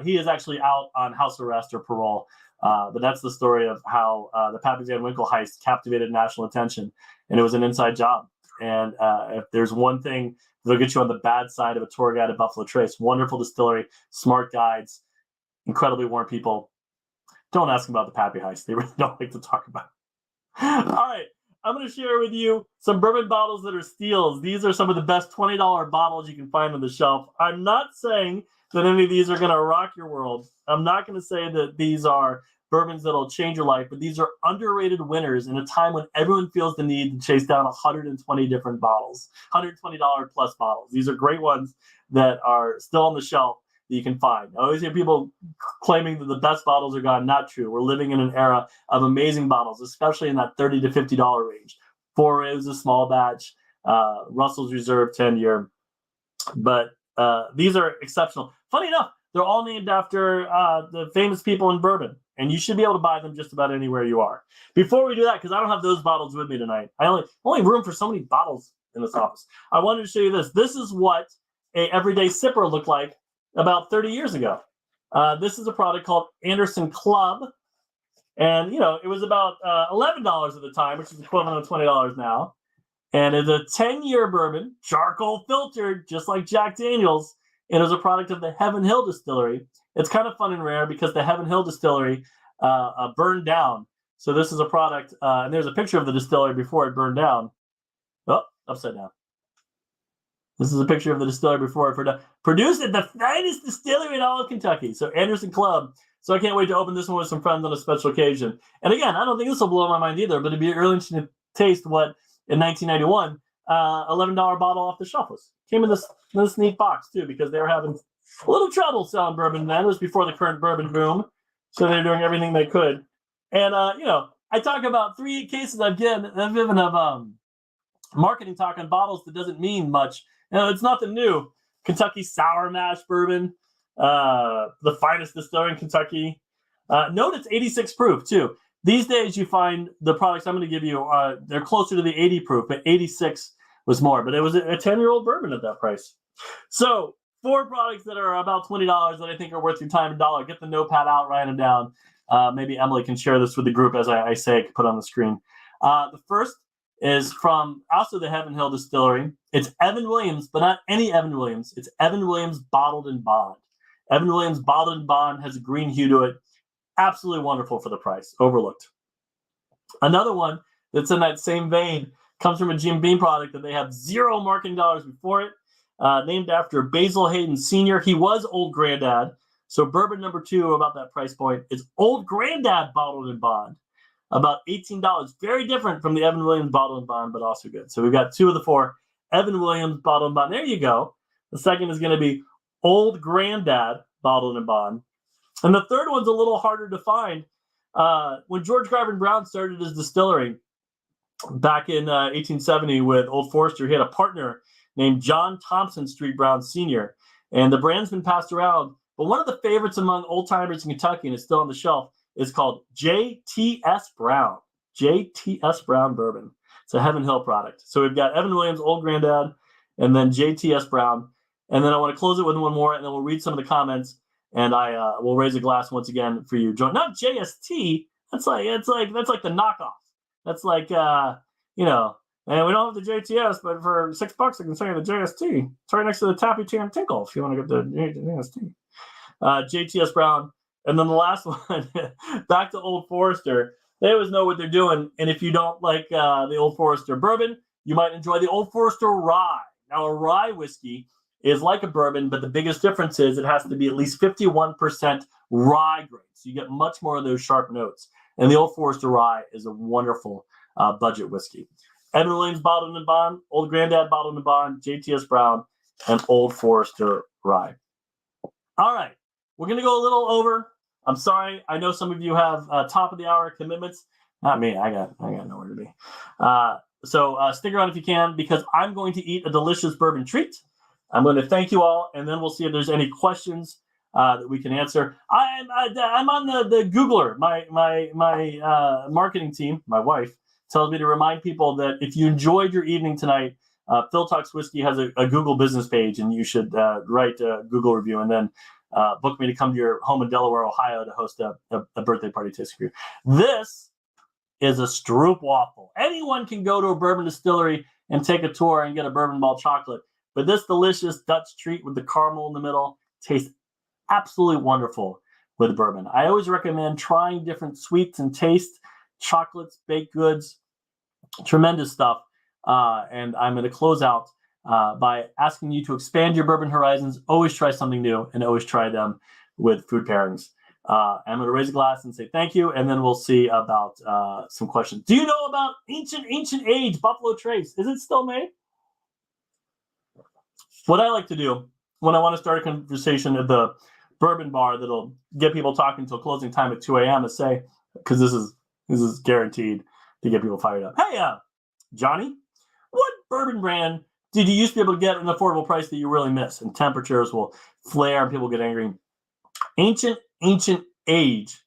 He is actually out on house arrest or parole. But that's the story of how the Pappy Van Winkle heist captivated national attention. And it was an inside job. And if there's one thing that'll get you on the bad side of a tour guide at Buffalo Trace, wonderful distillery, smart guides, incredibly warm people. Don't ask them about the Pappy Heist. They really don't like to talk about it. All right. I'm going to share with you some bourbon bottles that are steals. These are some of the best $20 bottles you can find on the shelf. I'm not saying that any of these are going to rock your world. I'm not going to say that these are bourbons that'll change your life, but these are underrated winners in a time when everyone feels the need to chase down 120 different bottles, $120 plus bottles. These are great ones that are still on the shelf that you can find. I always hear people claiming that the best bottles are gone. Not true. We're living in an era of amazing bottles, especially in that $30 to $50 range. Foray was a small batch, Russell's Reserve 10-year, but these are exceptional. Funny enough, they're all named after the famous people in bourbon, and you should be able to buy them just about anywhere you are. Before we do that, because I don't have those bottles with me tonight, I only room for so many bottles in this office. I wanted to show you this. This is what a everyday sipper looked like about 30 years ago. This is a product called Anderson Club, and it was about $11 at the time, which is equivalent of $20 now. And it's a 10-year bourbon, charcoal filtered, just like Jack Daniel's. And it was a product of the Heaven Hill Distillery. It's kind of fun and rare because the Heaven Hill Distillery burned down. So this is a product, and there's a picture of the distillery before it burned down. Oh, upside down. This is a picture of the distillery before it burned down. Produced at the finest distillery in all of Kentucky. So Anderson Club. So I can't wait to open this one with some friends on a special occasion. And again, I don't think this will blow my mind either, but it'd be really interesting to taste what, in 1991, $11 bottle off the shelf was. Came in this neat box, too, because they were having a little trouble selling bourbon then. It was before the current bourbon boom. So they're doing everything they could. And, I talk about 3 cases I've given of marketing talk on bottles that doesn't mean much. It's nothing new. Kentucky Sour Mash Bourbon, the finest distillery in Kentucky. Note it's 86 proof, too. These days, you find the products I'm going to give you, they're closer to the 80 proof, but 86 was more. But it was a 10-year-old bourbon at that price. So 4 products that are about $20 that I think are worth your time and dollar. Get the notepad out, write them down. Maybe Emily can share this with the group as I say, I can put on the screen. The first is from also the Heaven Hill Distillery. It's Evan Williams, but not any Evan Williams. It's Evan Williams Bottled in Bond. Evan Williams Bottled in Bond has a green hue to it. Absolutely wonderful for the price. Overlooked. Another one that's in that same vein comes from a Jim Beam product that they have $0 marketing dollars before it, named after Basil Hayden Sr. He was Old Granddad. So bourbon number 2 about that price point is Old Granddad Bottled in Bond, about $18. Very different from the Evan Williams Bottled in Bond, but also good. So we've got 2 of the 4. Evan Williams Bottled in Bond. There you go. The second is going to be Old Granddad Bottled in Bond. And the third one's a little harder to find. When George Garvin Brown started his distillery back in 1870 with Old Forester, he had a partner named John Thompson Street Brown Sr. And the brand's been passed around But one of the favorites among old timers in Kentucky, and it's still on the shelf, is called JTS Brown. JTS Brown bourbon. It's a Heaven Hill product. So we've got Evan Williams, Old Granddad, and then JTS Brown. And then I want to close it with one more, and then we'll read some of the comments, and I will raise a glass once again for you. Not JST. That's like the knockoff. That's like and we don't have the JTS, but for $6 I can send you the JST. It's right next to the Tappy Tam Tinkle if you want to get the JST. JTS Brown. And then the last one, back to Old Forester. They always know what they're doing. And if you don't like the Old Forester bourbon, you might enjoy the Old Forester rye. Now, a rye whiskey is like a bourbon, but the biggest difference is it has to be at least 51% rye grain. So you get much more of those sharp notes. And the Old Forester rye is a wonderful budget whiskey. Evan Williams bottled and bond, Old Granddad bottled and bond, JTS Brown, and Old Forester rye. All right, we're going to go a little over. I'm sorry. I know some of you have top of the hour commitments. Not me. I got nowhere to be. So stick around if you can, because I'm going to eat a delicious bourbon treat. I'm going to thank you all, and then we'll see if there's any questions that we can answer. I'm on the Googler. My marketing team, my wife, tells me to remind people that if you enjoyed your evening tonight, Phil Talks Whiskey has a Google business page, and you should write a Google review and then book me to come to your home in Delaware, Ohio to host a birthday party tasting group. This is a stroopwafel. Anyone can go to a bourbon distillery and take a tour and get a bourbon malt chocolate, but this delicious Dutch treat with the caramel in the middle tastes absolutely wonderful with bourbon. I always recommend trying different sweets and tastes, chocolates, baked goods, tremendous stuff. And I'm going to close out by asking you to expand your bourbon horizons. Always try something new, and always try them with food pairings. I'm going to raise a glass and say thank you, and then we'll see about some questions. Do you know about ancient age Buffalo Trace? Is it still made? What I like to do when I want to start a conversation at the bourbon bar that'll get people talking until closing time at 2 a.m. is say, because this is guaranteed to get people fired up. Hey, Johnny, what bourbon brand did you used to be able to get at an affordable price that you really miss? And temperatures will flare and people get angry. Ancient age,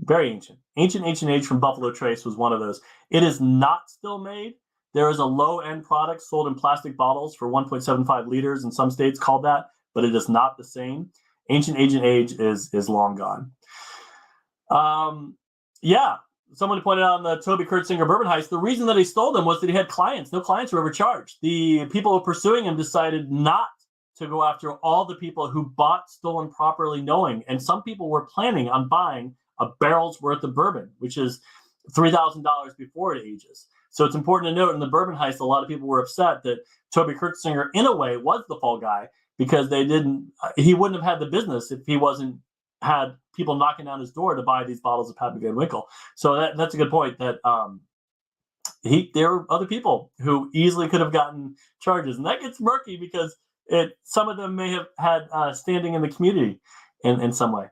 very ancient. Ancient age from Buffalo Trace was one of those. It is not still made. There is a low-end product sold in plastic bottles for 1.75 liters in some states called that, but it is not the same. Ancient age is long gone. Someone pointed out on the Toby Kurtzinger Bourbon Heist, the reason that he stole them was that he had clients. No clients were ever charged. The people who were pursuing him decided not to go after all the people who bought stolen properly knowing. And some people were planning on buying a barrel's worth of bourbon, which is $3,000 before it ages. So it's important to note in the Bourbon Heist, a lot of people were upset that Toby Kurtzinger, in a way, was the fall guy because he wouldn't have had the business if he had people knocking down his door to buy these bottles of Pappy Winkle. So that's a good point. That there were other people who easily could have gotten charges, and that gets murky because some of them may have had standing in the community in some way.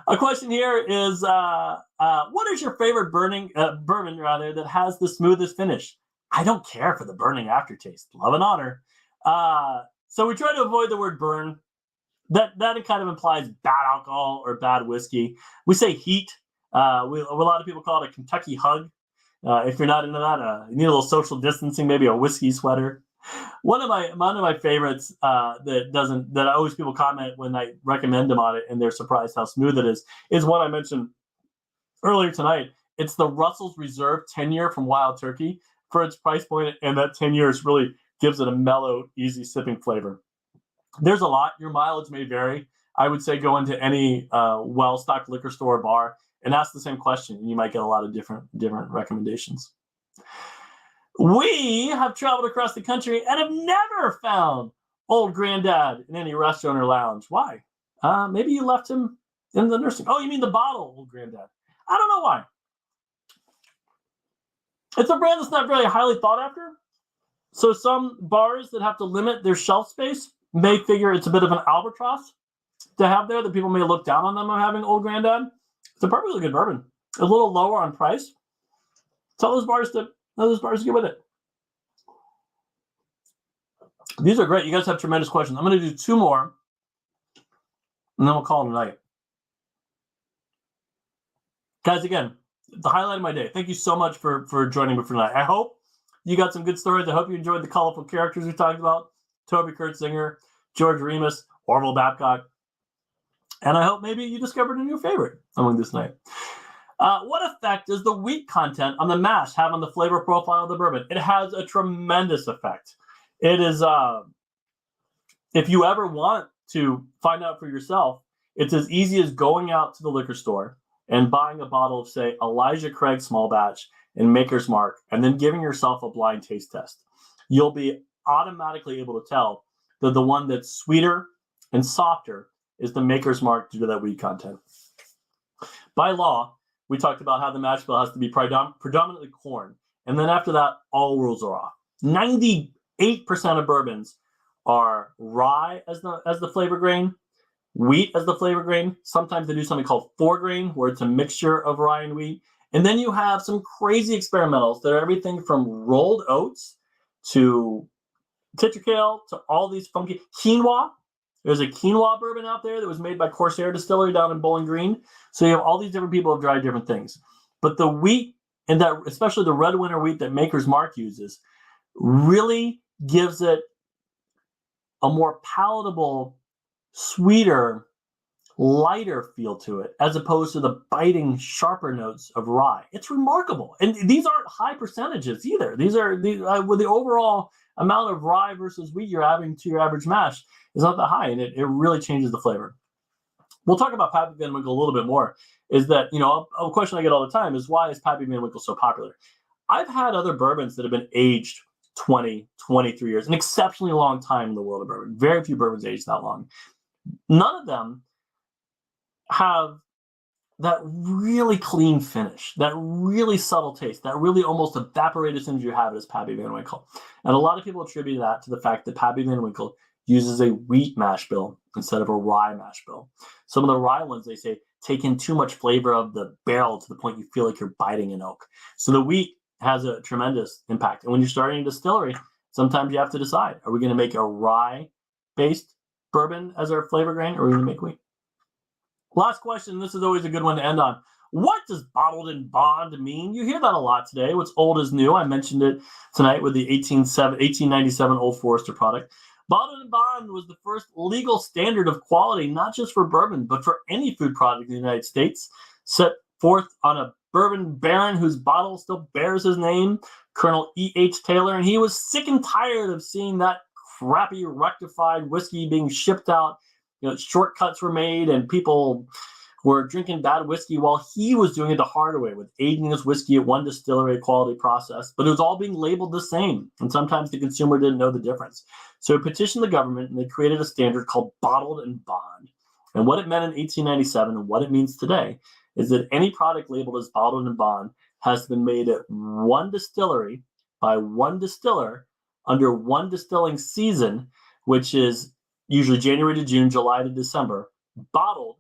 A question here is, what is your favorite bourbon that has the smoothest finish? I don't care for the burning aftertaste. Love and honor. So we try to avoid the word burn. That kind of implies bad alcohol or bad whiskey. We say heat. A lot of people call it a Kentucky hug. If you're not into that, you need a little social distancing, maybe a whiskey sweater. One of my favorites that always people comment when I recommend them on it and they're surprised how smooth it is one I mentioned earlier tonight. It's the Russell's Reserve 10-year from Wild Turkey for its price point, and that 10 years really gives it a mellow, easy sipping flavor. There's a lot. Your mileage may vary. I would say go into any well-stocked liquor store or bar and ask the same question, and you might get a lot of different recommendations. We have traveled across the country and have never found Old Granddad in any restaurant or lounge. Why? Maybe you left him in the nursing. Oh, you mean the bottle, Old Granddad? I don't know why. It's a brand that's not very highly thought after. So some bars that have to limit their shelf space may figure it's a bit of an albatross to have there, that people may look down on them on having Old Granddad. It's a perfectly good bourbon. A little lower on price. Tell those bars to get with it. These are great. You guys have tremendous questions. I'm going to do two more. and then we'll call it a night. Guys, again, the highlight of my day. Thank you so much for joining me for tonight. I hope you got some good stories. I hope you enjoyed the colorful characters we talked about. Toby Kurtzinger, George Remus, Oliver Babcock. And I hope maybe you discovered a new favorite among this night. What effect does the wheat content on the mash have on the flavor profile of the bourbon? It has a tremendous effect. It is, if you ever want to find out for yourself, it's as easy as going out to the liquor store and buying a bottle of, say, Elijah Craig small batch and Maker's Mark, and then giving yourself a blind taste test. You'll be automatically able to tell that the one that's sweeter and softer is the Maker's Mark due to that wheat content. By law, we talked about how the mash bill has to be predominantly corn. And then after that, all rules are off. 98% of bourbons are rye as the flavor grain, wheat as the flavor grain. Sometimes they do something called four-grain, where it's a mixture of rye and wheat. And then you have some crazy experimentals that are everything from rolled oats to tetracail to all these funky quinoa. There's a quinoa bourbon out there that was made by Corsair Distillery down in Bowling Green. So you have all these different people who have tried different things. But the wheat, and that especially the red winter wheat that Maker's Mark uses, really gives it a more palatable, sweeter, lighter feel to it, as opposed to the biting, sharper notes of rye. It's remarkable. And these aren't high percentages either. These are with the overall amount of rye versus wheat you're adding to your average mash is not that high, and it really changes the flavor. We'll talk about Pappy Van Winkle a little bit more. Is that, a question I get all the time is, why is Pappy Van Winkle so popular? I've had other bourbons that have been aged 20, 23 years, an exceptionally long time in the world of bourbon. Very few bourbons aged that long. None of them have that really clean finish, that really subtle taste, that really almost evaporated as soon as you have it as Pappy Van Winkle. And a lot of people attribute that to the fact that Pappy Van Winkle uses a wheat mash bill instead of a rye mash bill. Some of the rye ones, they say, take in too much flavor of the barrel to the point you feel like you're biting an oak. So the wheat has a tremendous impact. And when you're starting a distillery, sometimes you have to decide, are we going to make a rye-based bourbon as our flavor grain, or are we going to make wheat? Last question, this is always a good one to end on. What does bottled in bond mean? You hear that a lot today. What's old is new. I mentioned it tonight with the 1897 Old Forester product. Bottled in bond was the first legal standard of quality, not just for bourbon, but for any food product in the United States, set forth on a bourbon baron whose bottle still bears his name, Colonel E.H. Taylor, and he was sick and tired of seeing that crappy rectified whiskey being shipped out. Shortcuts were made and people were drinking bad whiskey while he was doing it the harder way with aging his whiskey at one distillery quality process. But it was all being labeled the same. And sometimes the consumer didn't know the difference. So he petitioned the government and they created a standard called bottled in bond. And what it meant in 1897 and what it means today is that any product labeled as bottled in bond has been made at one distillery by one distiller under one distilling season, which is usually January to June, July to December, bottled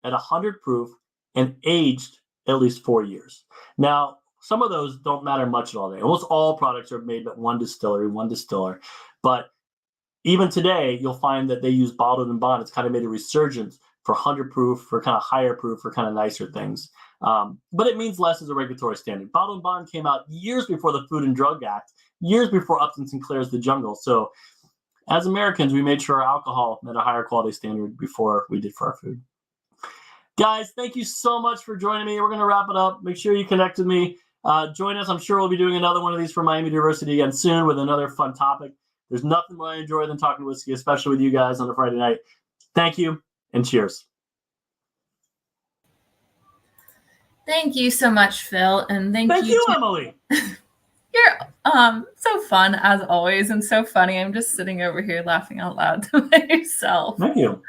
at 100 proof and aged at least 4 years. Now, some of those don't matter much at all. Almost all products are made at one distillery, one distiller. But even today, you'll find that they use bottled in bond. It's kind of made a resurgence for 100 proof, for kind of higher proof, for kind of nicer things. But it means less as a regulatory standard. Bottled in bond came out years before the Food and Drug Act, years before Upton Sinclair's The Jungle. So as Americans, we made sure our alcohol met a higher quality standard before we did for our food. Guys, thank you so much for joining me. We're going to wrap it up. Make sure you connect with me. Join us. I'm sure we'll be doing another one of these for Miami University again soon with another fun topic. There's nothing more I enjoy than talking whiskey, especially with you guys on a Friday night. Thank you and cheers. Thank you so much, Phil. And thank you to Emily. You're so fun as always and so funny. I'm just sitting over here laughing out loud to myself. Thank you.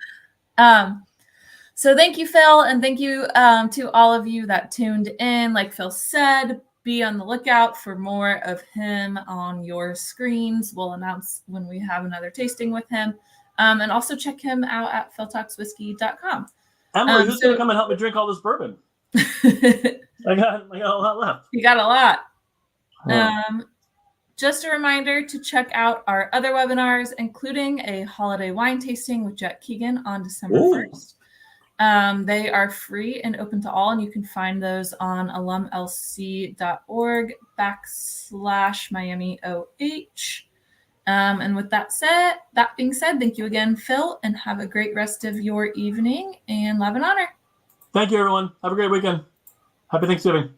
So thank you, Phil, and thank you to all of you that tuned in. Like Phil said, be on the lookout for more of him on your screens. We'll announce when we have another tasting with him. And also check him out at philtalkswhiskey.com. Emily, who's going to come and help me drink all this bourbon? I got a lot left. You got a lot. Just a reminder to check out our other webinars, including a holiday wine tasting with Jet Keegan on December 1st. They are free and open to all, and you can find those on alumlc.org/MiamiOH. And with that being said, thank you again, Phil, and have a great rest of your evening, and love and honor. Thank you, everyone. Have a great weekend. Happy Thanksgiving.